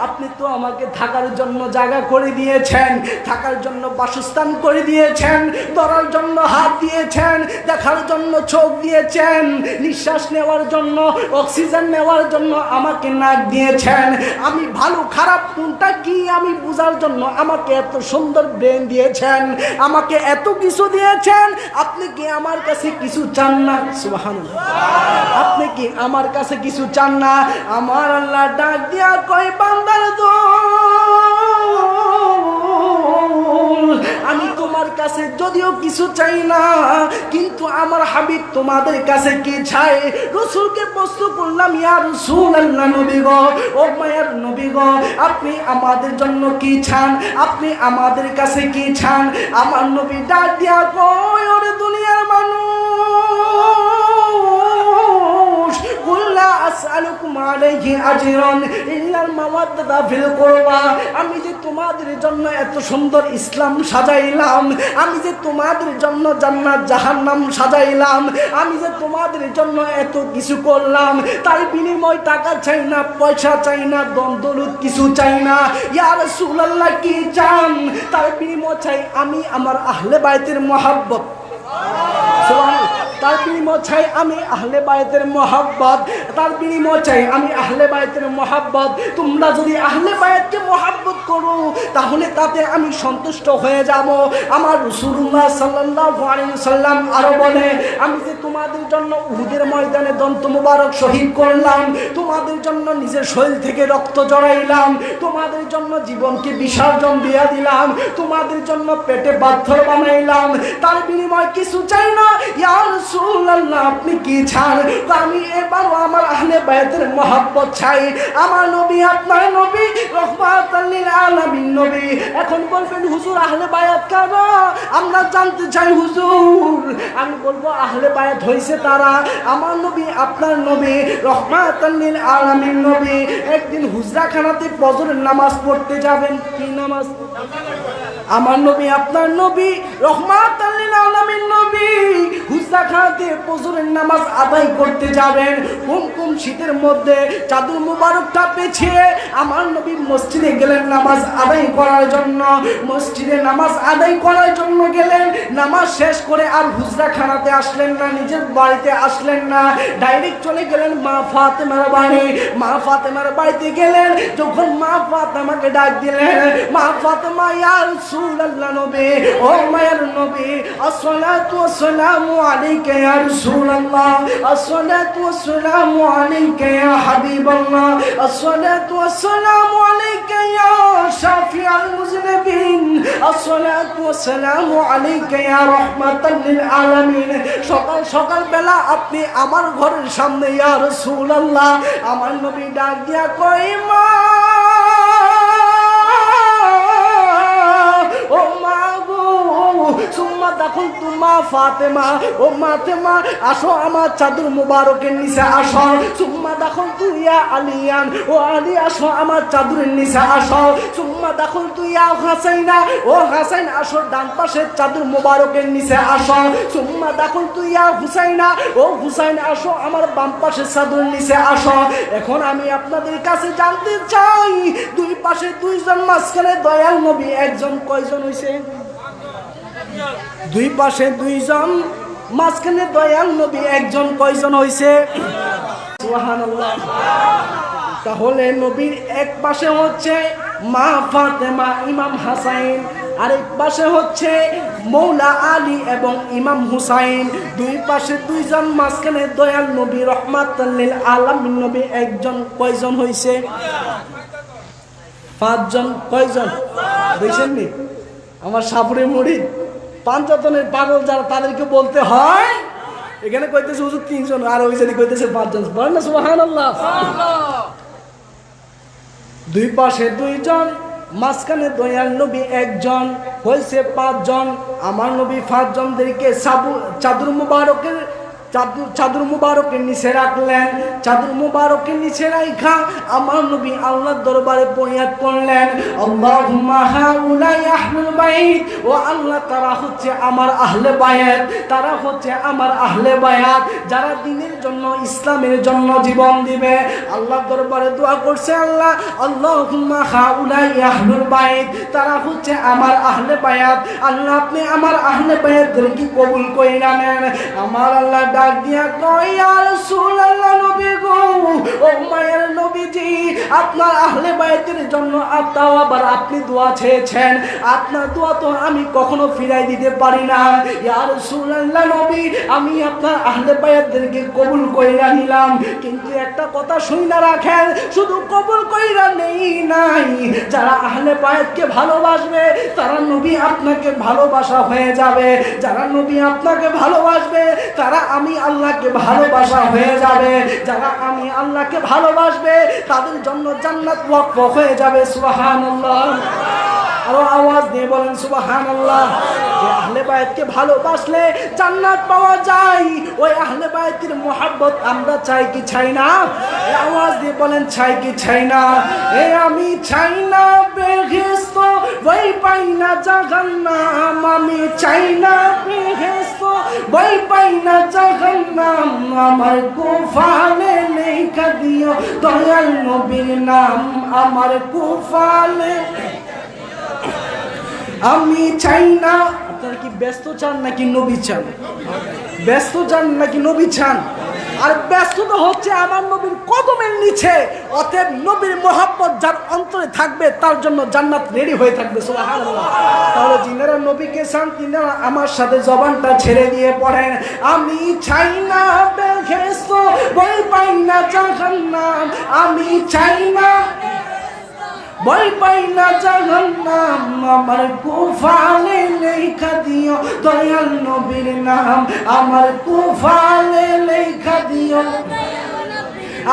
A: আপনি তো আমাকে থাকার জন্য জায়গা করে দিয়েছেন, থাকার জন্য বাসস্থান করে দিয়েছেন, ধরার জন্য হাত দিয়েছেন, দেখার জন্য চোখ দিয়েছেন, নিঃশ্বাস নেওয়ার জন্য অক্সিজেন নেওয়ার জন্য আমাকে নাক দিয়েছেন, আমি ভালো খারাপ কোনটা কি আমি বুঝার জন্য আমাকে এত সুন্দর ব্রেন দিয়েছেন, আমাকে এত কিছু দিয়েছেন, আপনি কি আমার কাছে কিছু চান না? সুবহানাল্লাহ। আপনি কি আমার কাছে কিছু চান না? আমার আল্লাহ ডাক দিয়া কয় বান্দার দোল, আমি তোমার কাছে যদিও কিছু চাই না, কিন্তু আমার হাবিব তোমাদের কাছে কি চাই? রাসূলকে প্রশ্ন করলাম, ইয়া রাসূলুল্লাহ, নবী গো, ও মায়ের নবী গো, আপনি আমাদের জন্য কি চান? আপনি আমাদের কাছে কি চান? আমার নবী ডাক দিয়া কয়, ওরে দুনিয়ার মানুষ, আমি যে তোমাদের জন্য এত সুন্দর ইসলাম সাজাইলাম, আমি যে তোমাদের জন্য জান্নাত জাহান্নাম সাজাইলাম, আমি যে তোমাদের জন্য এত কিছু করলাম, তার বিনিময় টাকা চাই না, পয়সা চাই না, দৌলত কিছু চাই না। ইয়া রাসূলুল্লাহ কি চান? তার বিনিময় চাই আমি আমার আহলে বাইতের মহব্বত, তার বিনিময় চাই আমি আহলে বায়তের মহব্বত, তার বিনিময় চাই আমি আহলে বায়তের মহব্বত। তোমরা যদি আহলে বায়তকে মহব্বত করো তাহলে তাতে আমি সন্তুষ্ট হয়ে যাব। আমার রাসূলুল্লাহ সাল্লাল্লাহু আলাইহি ওয়াসাল্লাম আরো বলে, আমি যে তোমাদের জন্য উহুদের ময়দানে দন্ত মুবারক শহীদ করলাম, তোমাদের জন্য নিজের শরীর থেকে রক্ত জড়াইলাম, তোমাদের জন্য জীবনকে বিসর্জন দিয়া দিলাম, তোমাদের জন্য পেটে পাথর বানাইলাম, তার বিনিময় কিছু চাই না। ইয়া রাসূলুল্লাহ আপনি কি চান? আমি এবারও আমার আহলে বায়তের মহব্বত চাই। আমার নবী আপনার নবী রাহমাতাল লিল আলামিন নবী। এখন বলবেন হুজুর আহলে বায়াত কারা? আমরা জানতে চাই হুজুর। আমি বলবো আহলে বায়াত হইছে তারা, আমার নবী আপনার নবী রাহমাতাল লিল আলামিন নবী একদিন হুজরাখানাতে ফজরের নামাজ পড়তে যাবেন। কি নামাজ? আমার নবী আপনার নবী রাহমাতাল লিল আলামিন নবী হুজরাখানাতে ফজরের নামাজ আদায় করতে যাবেন। কুমকুম শীতের মধ্যে চাদর মুবারকটা পেছিয়ে আমার নবী মসজিদে গেলেন নামাজ আদায় করার জন্য। মসজিদে নামাজ আদায় করার জন্য গেলেন, নামাজ শেষ করে আর হুজরাখানাতে আসলেন না, নিজের বাড়িতে আসলেন না, ডাইরেক্ট চলে গেলেন মা ফাতেমার বাড়ি। মা ফাতেমার বাড়িতে গেলেন, যখন মা ফাতেমাকে ডাক দিলেন, মা ফাতেমা ইয়া রাসূলুল্লাহ নবী, ও মায়ের নবী, আসসালাতু ওয়াসসালামু আলাইকা ইয়া রাসূলুল্লাহ, আসসালাতু ওয়াসসালামু আলাইকা ইয়া হাবিবাল্লাহ, আসসালাতু ওয়াসসালামু আলাইকা ইয়া শাফিআল মুযনিবিন, আসসালাতু ওয়াসসালামু আলাইকা ইয়া রাহমাতাল লিল আলামিন। সকাল সকাল বেলা আপনি আমার ঘরের সামনে ইয়া রাসূলুল্লাহ। আমার নবী ডাক দিয়া কয়, মা দাখালতু মা ফাতেমা, ও ফাতেমা আসো আমার চাদর মুবারকের নিচে আসো। সুম্মা দাখালতু ইয়া আলিয়ান, ও আলী আসো আমার চাদরের নিচে আসো। সুম্মা দাখালতু ইয়া হাসাইনা, ও হাসাইন আসো ডান পাশের চাদর মুবারকের নিচে আসো। সুম্মা দাখালতু ইয়া হুসাইনা, ও হুসাইন আসো আমার বাম পাশের চাদরের নিচে আসো। এখন আমি আপনাদের কাছে জানতে চাই, দুই পাশে দুইজন, মাঝখানে দয়াল নবী একজন, কয়জন হইছে? দুই পাশে দুইজন, মাঝখানে দয়াল নবী একজন, কয়জন হইছে? সুবহানাল্লাহ। তাহলে নবীর এক পাশে হচ্ছে মা ফাতেমা ইমাম হাসাইন, আরেক পাশে হচ্ছে মৌলা আলী এবং ইমাম হুসাইন। দুই পাশে দুইজন, মাঝখানে দয়াল নবী রহমাতুল লিল আলামিন নবী একজন, কয়জন হইছে? পাঁচজন। কয়জন দেখছেন নি? আমার সাপুরে মুড়ি পাঁচজনের পাগল যারা, তাদেরকে বলতে হয়। এখানে কইতেছে হুজুর তিনজন, আর ওই জানি কইতেছে পাঁচজন। বলেন না সুবহানাল্লাহ। দুই পাশে দুইজন, মাঝখানে দয়াল নবী একজন, হয়েছে পাঁচজন। আমার নবী পাঁচজনদেরকে চাদর মুবারকের নিচে রাখলেন। চাদর মুবারকের নিচে রাখা আমার নবী আল্লাহর দরবারে ফরিয়াদ করলেন, আল্লাহুম্মা হাউলাই আহলুল বাইত, ও আল্লাহ তারা হচ্ছে আমার আহলে বায়াত, তারা হচ্ছে আমার আহলে বায়াত, যারা দ্বীনের জন্য, ইসলামের জন্য জীবন দিবে। আল্লাহর দরবারে দোয়া করছে, আল্লাহ আল্লাহুম্মা হাউলাই আহলুল বাইত, তারা হচ্ছে আমার আহলে বায়াত। আল্লাহ আপনি আমার আহলে বায়াতদেরকে কবুল কইরা নেন। আমার আল্লাহ ডাক দিয়া কয়, ইয়া রাসূলুল্লাহ, নবী গো, ও মায়ের নবীজি, আপনার আহলে বায়াতের জন্য তাও আবার আপনি দোয়া চেয়েছেন, আপনার দোয়া তো আমি কখনো ফিরাই দিতে পারি না। ইয়া রাসূলুল্লাহ নবী, আমি আপনার আহলে বায়াতদেরকে কবুল কইরা নিলাম, কিন্তু একটা কথা শুইনা রাখেন, শুধু কবুল কইরা নেই নাই, যারা আহলে বায়াতকে ভালোবাসবে তারা নবী আপনাকে ভালোবাসা হয়ে যাবে। যারা নবী আপনাকে ভালোবাসবে তারা আমি আল্লাহকে ভালোবাসা হয়ে যাবে। যারা আমি আল্লাহকে ভালোবাসবে তাদের জন্য জান্নাত ওয়াকফ হয়ে যাবে। সুবহানাল্লাহ। আরো আওয়াজ দিয়ে বলেন সুবহানাল্লাহ। যে আহলে বায়াতকে ভালোবাসলে জান্নাত পাওয়া যায়, ওই আহলে বায়াতের মুহাব্বত আমরা চাই কি চাই না? আওয়াজ দিয়ে বলেন চাই কি চাই না? আমি চাই না বেহেশত, ওই পাই না জাহান্নাম। আমি চাই না বেহেশত, ওই পাই না জাহান্নাম। আমার কুফালে লেখা দিও দয়াল নবীর নাম, আমার কুফালে। আমি চাই না। আপনারা কি ব্যস্ত চান নাকি নবী চান? ব্যস্ত চান নাকি নবী চান? আর ব্যস্ততা হচ্ছে আমার নবীর কদমের নিচে। অতএব নবীর মোহাব্বত যার অন্তরে থাকবে তার জন্য জান্নাত রেডি হয়ে থাকবে। সুবহানাল্লাহ। তাহলে যিনারা নবীকে চান তিনারা আমার সাথে জবানটা ছেড়ে দিয়ে পড়েন, আমি চাই না বেহেশত, ওই পাই না জাহান্নাম। আমি চাই না, বই পাই না জাহান্নাম। আমার কুফালে লেখা দিও দয়াল নবীর নাম, আমার কুফালে লেখা দিও,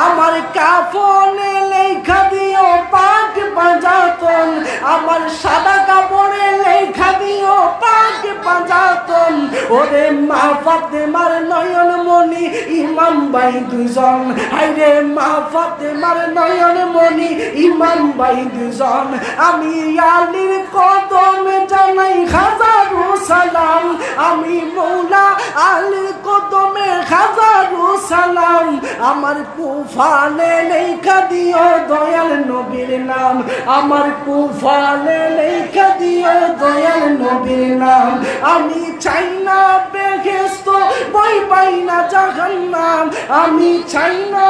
A: আমার কাফনে লেখা দিও পাক পাঁজাতন, আমার সাদা কাপড়ে লেখা দিও পাক পাঁজাতন। ওরে মা ফাতেমার নয়ন মনি ইমাম ভাই দুজন, হাইরে মা ফাতেমার নয়ন মনি ইমাম ভাই দুজন। আমি আলীর কদমে জানাই হাজারো সালাম, আমি মৌলা আলীর কদমে হাজারো সালাম। আমার কুফালে লেখা দিও দয়াল নবীর নাম, আমার কুফালে লেখা দিও দয়াল নবীর নাম। আমি চাই না বেহেশত, বই পাই না জাহান্নাম। আমি চাই না,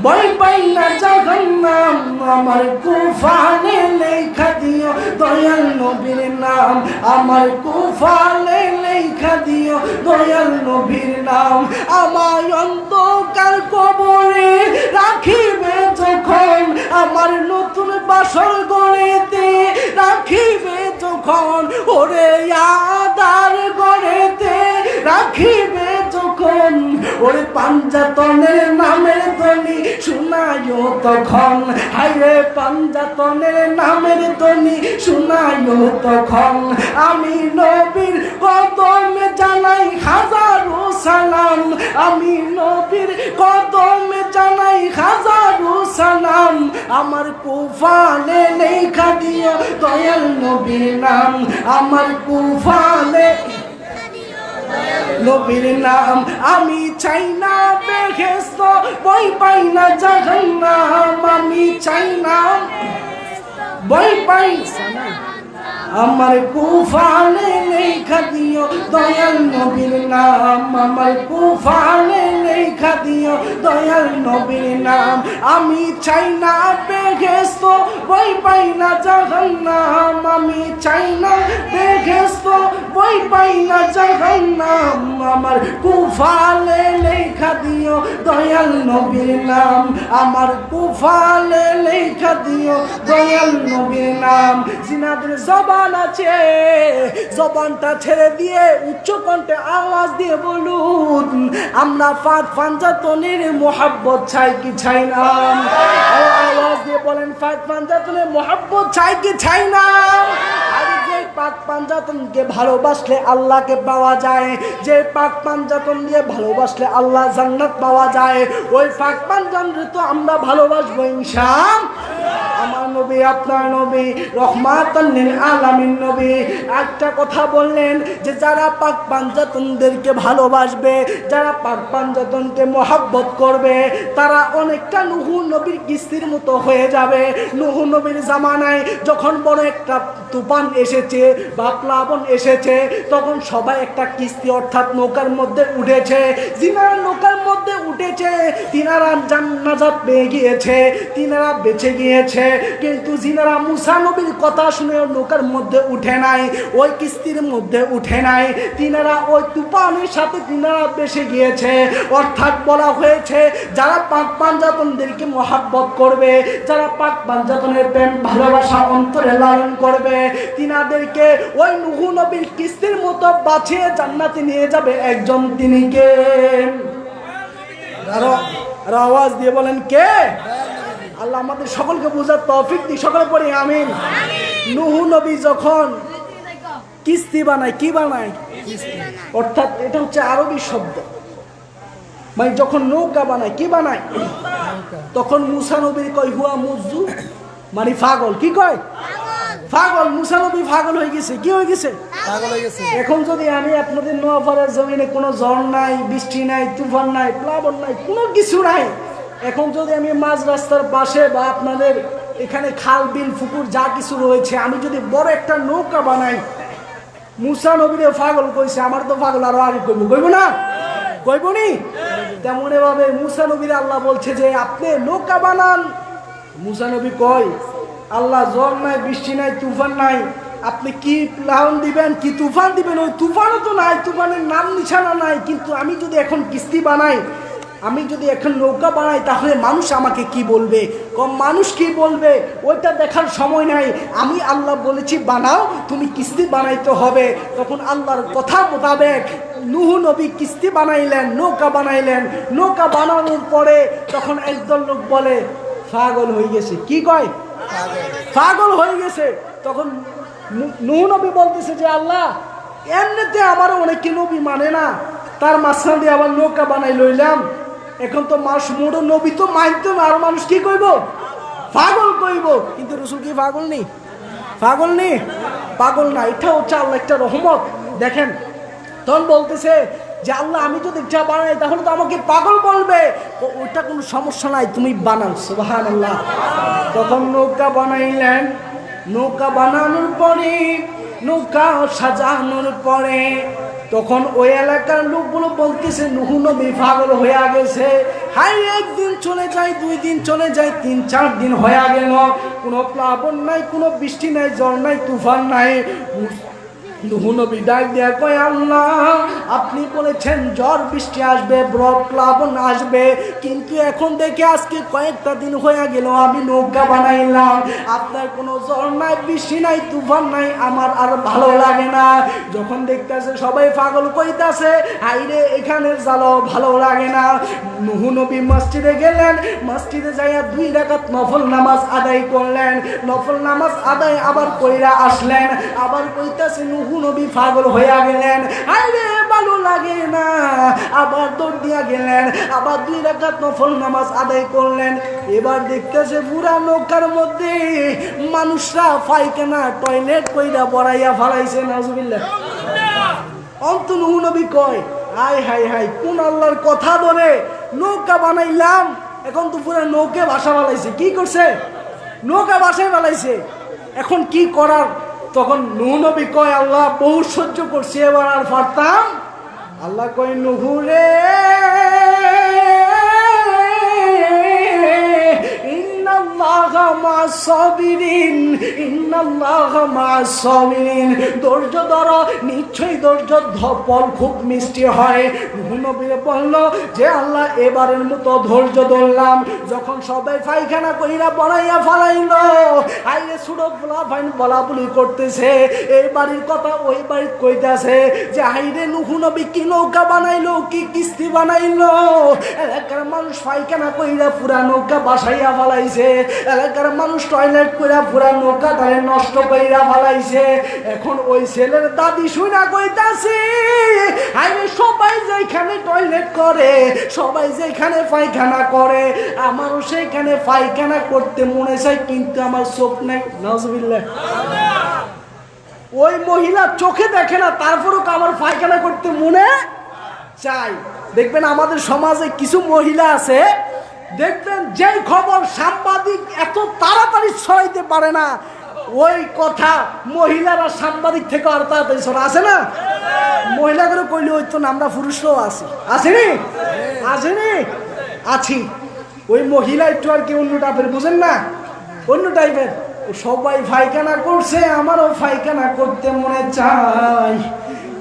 A: বই পাই না জাহান্নাম। আমার কুফালে লেখা দিও দয়াল নবীর নাম, আমার কুফালে লেখা দিও দয়াল নবীর নাম। আমার অন্ধকার কবরে রাখিবে যখন, আমার নতুন বাসর গড়েতে রাখিবে যখন, ওরে আদার গড়েতে রাখিবে যখন, ওরে পাঞ্জাতনের নামের ধ্বনি শোনায়ও তখন, হায়রে পাঞ্জাতনের নামের ধ্বনি শোনায়ও তখন। আমি নবীর কদমে জানাই হাজারো সালাম, আমি নবীর কদমে জানাই হাজারো সালাম। আমার কুফালে লেখা দিও দয়াল নবীর নাম, আমার কুফালে নবীর নাম। আমি চাই না বেহেশত, ভয় পাই না জাহান্নাম, আমি চাই না ভয় পাই না। আমার কুফালে লেখা দিও দয়াল নবীর নাম, আমার কুফালে লেখা দিও দয়াল নবীর নাম। আমি চাই না বেহেশত, ভয় পাই না জাহান্নাম, আমি চাই না বেহেশত, ভয় পাই না জাহান্নাম। আমার কুফালে লেখা দিও দয়াল নবীর নাম, আমার কুফালে লেখা দিও দয়াল নবীর নাম। জিনাদের জবান আছে, জবানটা ছেড়ে দিয়ে উচ্চ কণ্ঠে আওয়াজ দিয়ে বলুন, আমরা পাক পাঞ্জাতনের মোহাব্বত চাই কি চাই না? আওয়াজ দিয়ে বলেন, পাক পাঞ্জাতনের মোহাব্বত চাই কি চাই না? আর যে পাক পাঞ্জাতনকে ভালোবাসলে আল্লাহকে পাওয়া যায়, যে পাক পাঞ্জাতন দিয়ে ভালোবাসলে আল্লাহ জান্নাত পাওয়া যায়, ওই পাক পাঞ্জাতনকে তো আমরা ভালোবাসবো ইনশাআল্লাহ। আমার নবী, আপনার নবী, রহমাতান লিল আলামিন নবী একটা কথা বললেন যে যারা পাক পাঞ্জাতনদেরকে ভালোবাসবে, যারা পাক পাঞ্জাতনকে মহব্বত করবে, তারা অনেকটা নূহ নবীর কিস্তির মতো হয়ে যাবে। নূহ নবীর জামানায় যখন বড় একটা তুফান এসেছে বা প্লাবন এসেছে, তখন সবাই একটা কিস্তি অর্থাৎ নৌকার মধ্যে উঠেছে। যিনারা নৌকার মধ্যে উঠেছে তিনারা জান্নাত পেয়ে গিয়েছে, তিনারা বেঁচে গিয়েছে। কিন্তু যিনারা মুসা নবীর কথা শুনে নৌকার মধ্যে উঠে নাই, ওই কিস্তির মধ্যে উঠে নাই, তিনারা ওই তুফানের সাথে তিনারা বেঁচে গিয়েছে। অর্থাৎ বলা হয়েছে যারা পাক পাঞ্জাতনদেরকে মহব্বত করবে, যারা পাক পাঞ্জাতনের প্রেম ভালোবাসা অন্তরে লালন করবে, তিনাদেরকে ওই নূহ নবীর কিস্তির মতো বাঁচিয়ে জান্নাতে নিয়ে যাবে একজন, তিনি কে? আর আওয়াজ দিয়ে বলেন কে? আল্লাহ আমাদের সকলকে বোঝার তৌফিক দিন, সকলে পড়ি আমিন। নূহ নবী যখন কিস্তি বানায়, কি বানায়? অর্থাৎ এটা হচ্ছে আরবি শব্দ, মানে যখন নৌকা বানায়, কি বানায়? তখন মুসা নবীর কয় হুয়া মুজ্জু, মানে পাগল। কি কয়? পাগল। মুসা নবী পাগল হয়ে গেছে। কি হয়ে গেছে? পাগল হয়ে গেছে। এখন যদি আমি আপনাদের নোয়াপাড়ার জমিনে কোনো ঝড় নাই, বৃষ্টি নাই, তুফান নাই, প্লাবন নাই, কোনো কিছু নাই, এখন যদি আমি মাঝ রাস্তার পাশে বা আপনাদের এখানে খাল বিল পুকুর যা কিছু রয়েছে, আমি যদি বড় একটা নৌকা বানাই, মুসা নবীরে পাগল কইছে, আমার তো পাগল আরো আগে কইব, কইব না? কইব নি? তেমন এভাবে মুসা নবীরে আল্লাহ বলছে যে আপনি নৌকা বানান। মুসা নবী কয়, আল্লাহ ঝড় নাই, বৃষ্টি নাই, তুফান নাই, আপনি কি প্লাবন দিবেন, কি তুফান দিবেন? ওই তুফানও তো নাই, তুফানের নাম নিশানা নাই। কিন্তু আমি যদি এখন কিস্তি বানাই, আমি যদি এখন নৌকা বানাই, তাহলে মানুষ আমাকে কি বলবে? কম মানুষ কি বলবে ওইটা দেখার সময় নাই। আমি আল্লাহ বলেছি বানাও, তুমি কিস্তি বানাইতে হবে। তখন আল্লাহর কথা মোতাবেক নূহ নবী কিস্তি বানাইলেন, নৌকা বানাইলেন। নৌকা বানানোর পরে তখন একদল লোক বলে পাগল হয়ে গেছে। কি কয়? পাগল হয়ে গেছে। তখন নূহ নবী বলতেছে যে আল্লাহ, এমনিতে আমার অনেকে নবী মানে না, তার মাঝখান দিয়ে আবার নৌকা বানাই লইলাম, এখন তো মোড়ো নবী তো মানতো না, আর মানুষ কি কইব? পাগল কইব। কিন্তু রসুল কি পাগল নেই? পাগল নেই, পাগল না। এটা হচ্ছে আল্লাহ একটা রহমত। দেখেন তখন বলতেছে যে আল্লাহ, আমি যদি এটা বানাই তাহলে তো আমাকে পাগল বলবে। ওইটা কোনো সমস্যা নাই, তুমি বানাও। সুবহানাল্লাহ। তখন নৌকা বানাইলেন। নৌকা বানানোর পরে, নৌকা সাজানোর পরে, তখন ওই এলাকার লোকগুলো বলতেছে নূহ নবী পাগল হয়ে গেছে। হাই, একদিন চলে যায়, 2 দিন চলে যায়, 3-4 দিন হয়ে গেল, কোনো প্লাবন নাই, কোনো বৃষ্টি নাই, ঝড় নাই, তুফান নাই। নূহ নবী ডাক দিয়া কয় আল্লাহ আপনি বলেছেন ঝড় বৃষ্টি আসবে, প্লাবন আসবে, কিন্তু এখন দেখে আজকে কয়েকটা দিন হয়ে গেল আমি নৌকা বানাইলাম, আপনার কোনো ঝড় নাই, বৃষ্টি নাই, তুফান নাই, আমার আর ভালো লাগে না। যখন দেখতেছে সবাই পাগল কইতাছে, হাইরে এখানে জালো ভালো লাগে না। নূহ নবী মসজিদে গেলেন, মসজিদে যাইয়া 2 রাকাত নফল নামাজ আদায় করলেন, নফল নামাজ আদায় আবার কইরা আসলেন, আবার কইতাছে নূহ নবী পাগল হইয়া গেলেন, আরে ভালো লাগে না, আবার দৌড় দিয়া গেলেন, আবার 2 রাকাত নফল নামাজ আদায় করলেন। এবার দেখতেছে পুরা নৌকার মধ্যে মানুষরা পায়খানা টয়লেট কইরা বড়াইয়া ফালাইছে, নাউজুবিল্লাহ। অন্ত নূহ নবী কয় হায় হায় হায়, কোন আল্লাহর কথা ধরে নৌকা বানাইলাম, এখন তো পুরা নৌকে ভাষা বানাইছে। কি করছে? নৌকা ভাষায় বানাইছে, এখন কি করার? তখন নূহ নবী কয় আল্লাহ বহু সহ্য করছি, এবার আর পারতাম। আল্লাহ কয় নূহ রে ধৈর্য ধরো, নিশ্চয়ই ধৈর্য ফল খুব মিষ্টি হয়। নূহ নবী বলল যে আল্লাহ এবারের মতো ধৈর্য ধরলাম। যখন সবাই পায়খানা কইরা বড়াইয়া ফালাইল, আইরে ছোট ফাইন বলা বলি করতেছে, এই বাড়ির কথা ওই বাড়ির কইতাছে যে হাইরে নূহ নবী কি নৌকা বানাইলো, কি কিস্তি বানাইলো, এলাকার মানুষ পায়খানা কইরা পুরা নৌকা বাসাইয়া ফালাইছে, এলাকার মানুষ টয়লেট কইরা পুরা নৌকাটারে নষ্ট কইরা ফালাইছে। এখন ওই ছেলের দাদি শুনা কইতাছে আরে সবাই যেখানে টয়লেট করে, সবাই যেখানে পায়খানা করে, আমারও সেখানে পায়খানা করতে মনে চায়, কিন্তু আমার চোখ নাই, নাউজুবিল্লাহ। ওই মহিলা চোখে দেখে না, তারপরও আমার পায়খানা করতে মনে চাই। দেখবেন আমাদের সমাজে কিছু মহিলা আছে, দেখবেন যেই খবর সাংবাদিক এত তাড়াতাড়ি ছড়াইতে পারে না, ওই কথা মহিলারা সাংবাদিক থেকে আর তাড়াতাড়ি ছড়া আছে না। মহিলাদের কইলে ওই তো আমরা পুরুষরাও আছি, আসেনি আসেনি আছি। ওই মহিলা একটু আর কি অন্য টাইপের, বুঝেন না, অন্য টাইপের। সবাই পায়খানা করছে, আমারও পায়খানা করতে মনে চাই,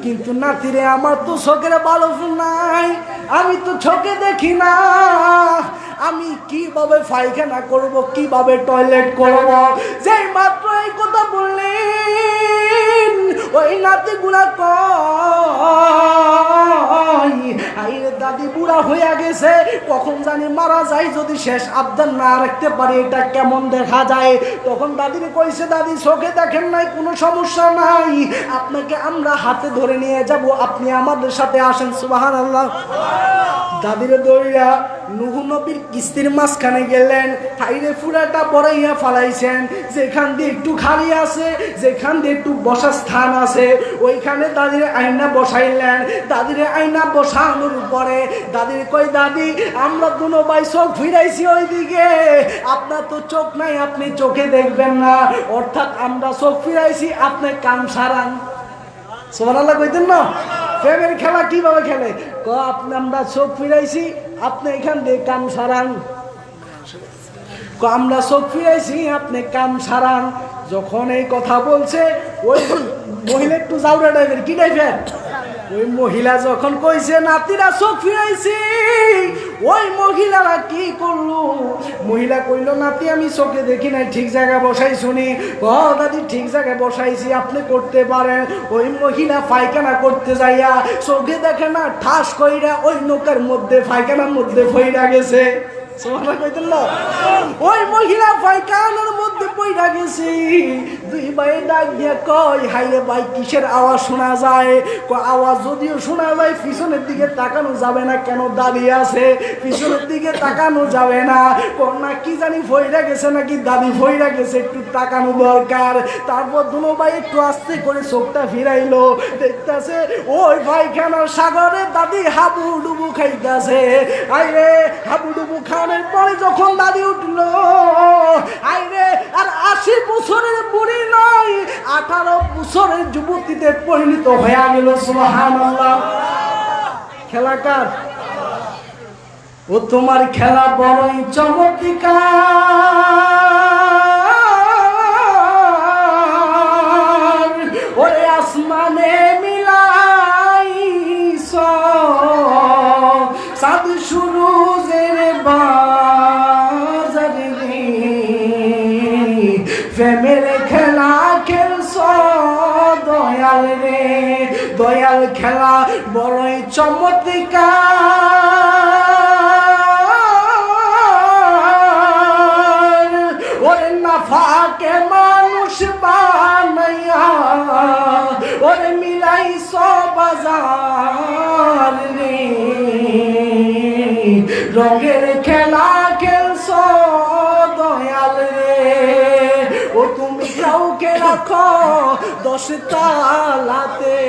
A: কিন্তু নাতিরে আমার তো চোখের ভালো নাই, আমি তো চোখে দেখি না, আমি কিভাবে পায়খানা করব, কিভাবে টয়লেট করব। যেই মাত্র এই কথা বললেন ওই নাতি গুলা কয় দাদি বুড়া হইয়া গেছে, কখন জানি মারা যায়, যদি শেষ আবদার না রাখতে পারি এটা কেমন দেখা যায়। তখন দাদিরে কইছে দাদি চোখে দেখেন নাই, কোনো সমস্যা নাই, আপনাকে আমরা হাতে ধরে নিয়ে যাব, আপনি আমাদের সাথে আসেন। সুবহানাল্লাহ। দাদিরে দৌড়া নূহ নবীর কিস্তির মাঝখানে গেলেন, হাইরে পুরাটা বড়াইয়া ফালাইছেন, যেখান দিয়ে একটু খালি আছে, যেখান দিয়ে একটু বসার স্থান আছে, ওইখানে দাদিরে আয়না বসাইলেন। দাদিরে আয়না বসানোর পরে দাদির কই দাদি আমরা দুনো ভাই চোখ ফিরাইছি ওইদিকে, আপনার তো চোখ নাই, আপনি চোখে দেখবেন না, অর্থাৎ আমরা চোখ ফিরাইছি, আপনি কান সারান। সুবহানাল্লাহ কইতেন না? প্রেমের খেলা কিভাবে খেলে, আপনি আমরা চোখ ফিরাইছি, আপনি এখান দিয়ে কাম সারান, আমরা চোখ ফিরাইছি, আপনি কাম সারান। যখন এই কথা বলছে ওই মহিলা একটু জাউরা টাইপের, কি টাইপের, ওই মহিলা যখন কইছে নাতিরা চোখ ফিরাইছি, ওই মহিলারা কি করলো, মহিলা কইল নাতি আমি চোখে দেখি নাই, ঠিক জায়গায় বসাই শুনি। ও দাদি ঠিক জায়গায় বসাইছি, আপনি করতে পারেন। ওই মহিলা পায়খানা করতে যাইয়া চোখে দেখে না, ঠাস কইরা ওই নৌকার মধ্যে পায়খানার মধ্যে ফইরা গেছে। ওই মহিলা পায়খানার মধ্যে পইরা গেছে। দুই ভাই ডাক দিয়া কয় হাইরে ভাই কিসের আওয়াজ শোনা যায়? আওয়াজ যদিও শোনা যায় পিছনের দিকে তাকানো যাবে না, কেন দাঁড়িয়ে আছে, পিছনের দিকে তাকানো যাবে না, না কি জানি ফইরা গেছে নাকি দাদি ফইরা গেছে, একটু তাকানো দরকার। তারপর দুনো ভাই একটু আস্তে করে চোখটা ফিরাইলো, দেখতেছে ওই পায়খানার সাগরে দাদি হাবুডুবু খাইতেছে। আইরে হাবুডুবু খাওয়ানোর পরে যখন দাদি উঠলো, আইরে আর 80 বছরের বুড়ি নয়, 18 বছরের যুবতীতে পরিণত হয়ে গেল। সুবহানাল্লাহ। খেলাকার ও তোমার খেলা বড়ই চমৎকার, ওরে আসমান প্রেমের খেলা খেলছো দয়াল রে, দয়াল খেলা বড়ই চমৎকার। ওরে নাফাকে মানুষ বানাইয়া ওরে মিলাইছো বাজার রে, রঙের খেলা খেলছো দয়াল রে। ও তুমি কাউকে রাখো 10 তালাতে,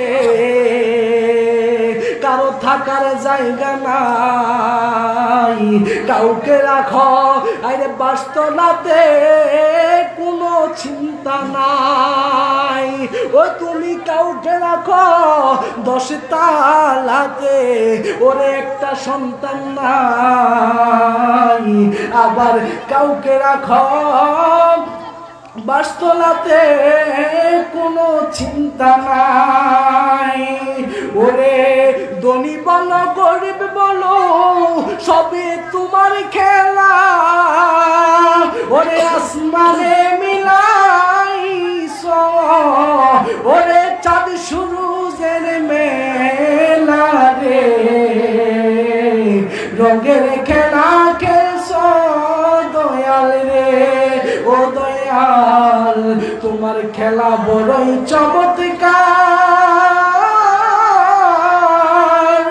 A: কারো থাকার জায়গা নাই, কাউকে রাখো আরে 5 তলাতে, কোনো চিন্তা নাই। ও তুমি কাউকে রাখো 10 তালাতে, ওরে একটা সন্তান নাই। আবার কাউকে রাখো 5 তলাতে, কোনো চিন্তা নাই। ওরে ধনী বলো গরিব বলো সবে তোমার খেলা, ওরে আসমানে মিলাইছো ওরে চাঁদ সূরজের মেলা রে, রঙের খেলা খেলছো দয়াল রে। ও দয়াল তোমার খেলা বড়ই চমৎকার।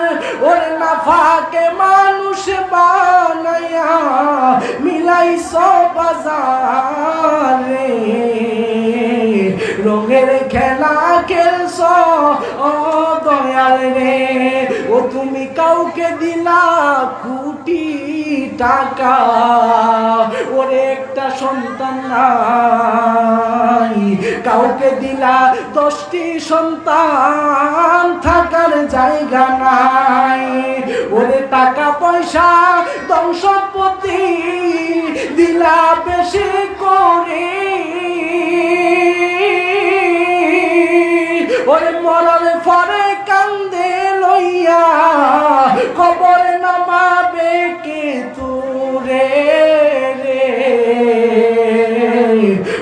A: ওরে নাফাকে মানুষ বানাইয়া মিলাইছো বাজারে, রঙের খেলা খেলছো ও দয়াল রে। ও তুমি কাউকে দিলা কোটি টাকা, ওরে একটা সন্তান নাই। কাউকে দিলা 10টি সন্তান, থাকার জায়গা নাই। ওরে টাকা পয়সা ধন সম্পত্তি দিলা বেশি করে, ওরে মরার পরে কান্দে লইয়া কবর নামাবে কে তোরে রে।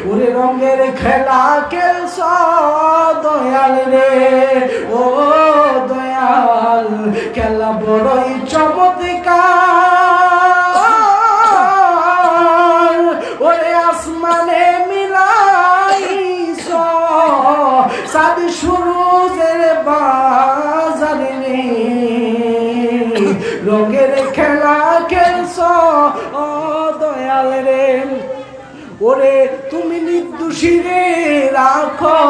A: ওরে রঙের খেলা খেলছো দয়াল রে। ও দয়াল খেলা বড়ই চমৎকার। ওরে আসমানে মিলাইছো চাঁদ সূরজের বাজার রে, রঙের খেলা খেলছো ও দয়াল রে। ওরে তুমি নির্দোষী রে রাখো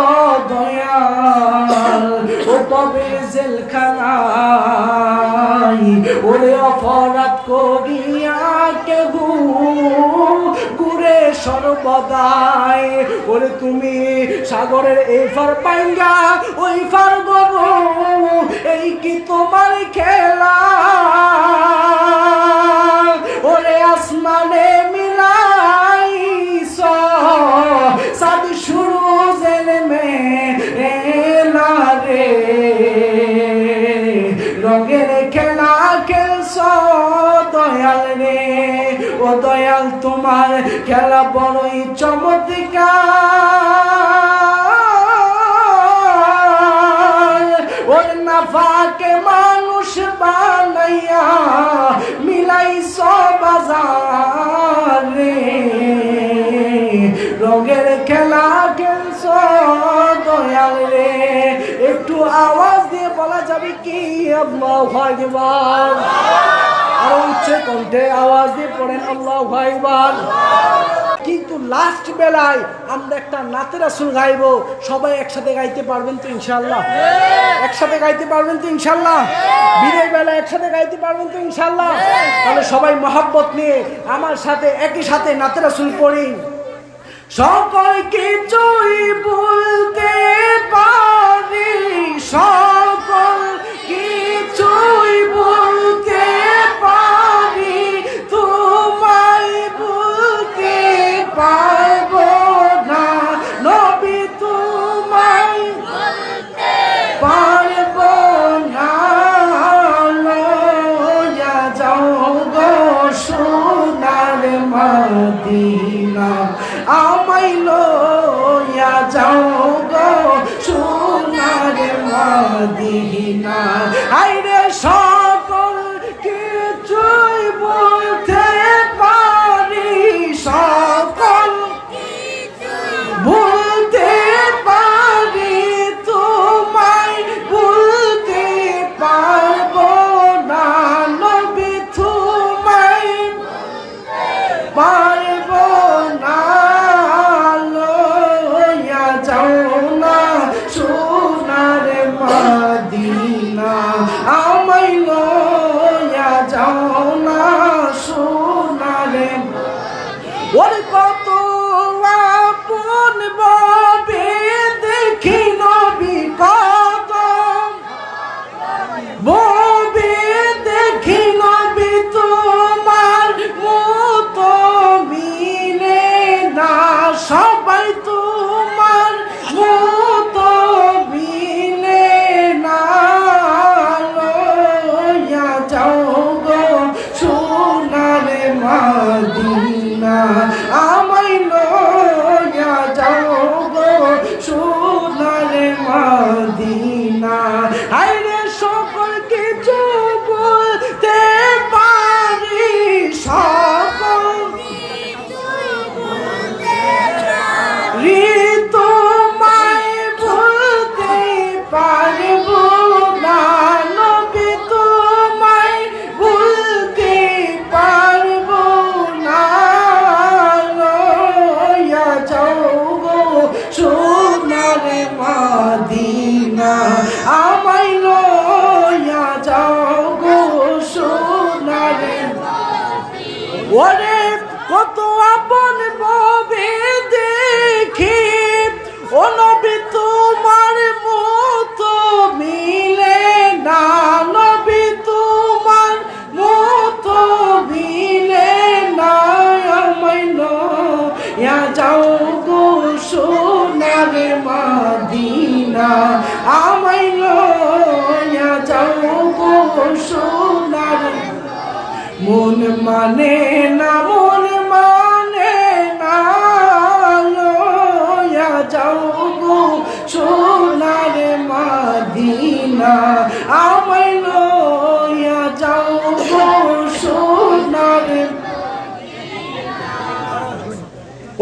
A: দয়াল, ও তবে জেলখানায়। ওরে অপরাধ করিয়া কেহ ঘুরে সর্বদাই, ওরে তুমি সাগরের এই পার পাইঙ্গা ওই পার গরু, এই কি তোমার খেলা? ওরে আসমানে মিলাইছো চাঁদ সূরজের মেলা রে, রঙের খেলা খেলছো দয়াল রে। ও দয়াল তোমার খেলা বড়ই চমৎকার। ওর নাফাকে মানুষ বানাইয়া মিলাইছো বাজারে, রঙের খেলা খেলছো দয়াল রে। একটু আওয়াজ দিয়ে বলা যাবে কি আল্লাহু আকবার? আরো উচ্চ কণ্ঠে আওয়াজ দিয়ে পড়েন আল্লাহু আকবার। কিন্তু লাস্ট বেলায় আমরা একটা নাতে রাসূল গাইবো, সবাই একসাথে গাইতে পারবেন তো ইনশাআল্লাহ? একসাথে গাইতে পারবেন তো ইনশাআল্লাহ? বিদায় বেলা একসাথে গাইতে পারবেন তো ইনশাআল্লাহ? তাহলে সবাই মহব্বত নিয়ে আমার সাথে একই সাথে নাতে রাসূল পড়ি। সকল কিছুই বলতে পারি, সকল কিছুই বলতে পারি, তোমায় বলতে পারবো না নবী, তোমায় বলতে পারবো না। লইয়া যাও গো সোনার মদিনা, আমায় লইয়া যাও গো সোনার মদিনা। আইরে সকল কিছুই বলতে পারি, সকল বলতে পারি, তোমায় বলতে পারবো না নবী, তোমায় পারবো না। লইয়া যাও না সোনার মদিনা, আমায় লইয়া যাও না সোনার। ওরে কত আপন ভাবে দেখি নবী, কত ভাবে দেখি নবী, তোমার মতো মিলে না সবাই, তোমার মতো মিলে না। লইয়া যাও গো সোনার মদিনা, আমায় লইয়া যাও গো সোনার মদিনা। আইরে সকল কিছু বলতে পারি, সকল তোমায় বলতে পারবো না নবী, তোমায় বলতে পারবো না। লইয়া যাও গো সোনার মদিনা, আমায় লইয়া যাও গো সোনার। ওরে কত আপন ভাবে দেখি ও নবী, তোমার মতো মিলে না নবী, তোমার মতো মিলে না। আমায় লইয়া যাও গো সোনার মদিনা, আমায় লইয়া যাও গো সোনার। মন মানে না, মন মানে না, লইয়া যাও গো সোনার মদিনা, আমায় লইয়া যাও গো সোনার।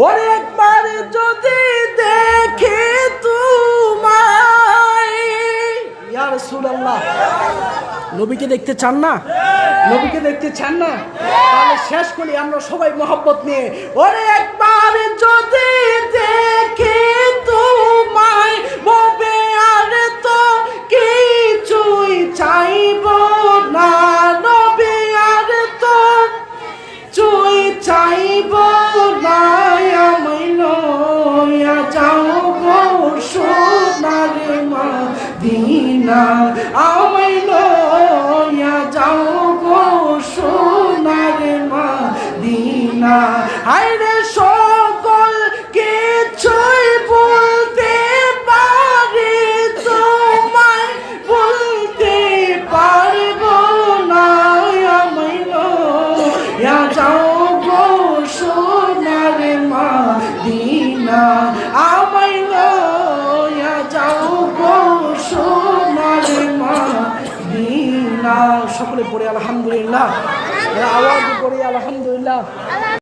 A: ওরে একবার যদি দেখে তোমায়, ইয়া রাসূলুল্লাহ, নবীকে দেখতে চান না? নবীকে দেখতে চান না? তাহলে শেষ করি আমরা সবাই মহব্বত নিয়ে। ওরে একবার যদি দেখে তোমায়, ববে আর তো কিছুই চাইব না নবী, আর তো কিছুই চাইব না। আমায় লইয়া যাও গো সোনার মদিনা, আমায় লইয়া যাও গো সোনার মদিনা। আইরে সকল কিছুই বলতে পারি, তোমায় বলতে পারবো না। আমায় লইয়া যাও গো সোনার মদিনা, আমায় লইয়া যাও গো সোনার মদিনা। সকলে পড়ে আলহামদুলিল্লাহ, আওয়াজ করে আলহামদুলিল্লাহ।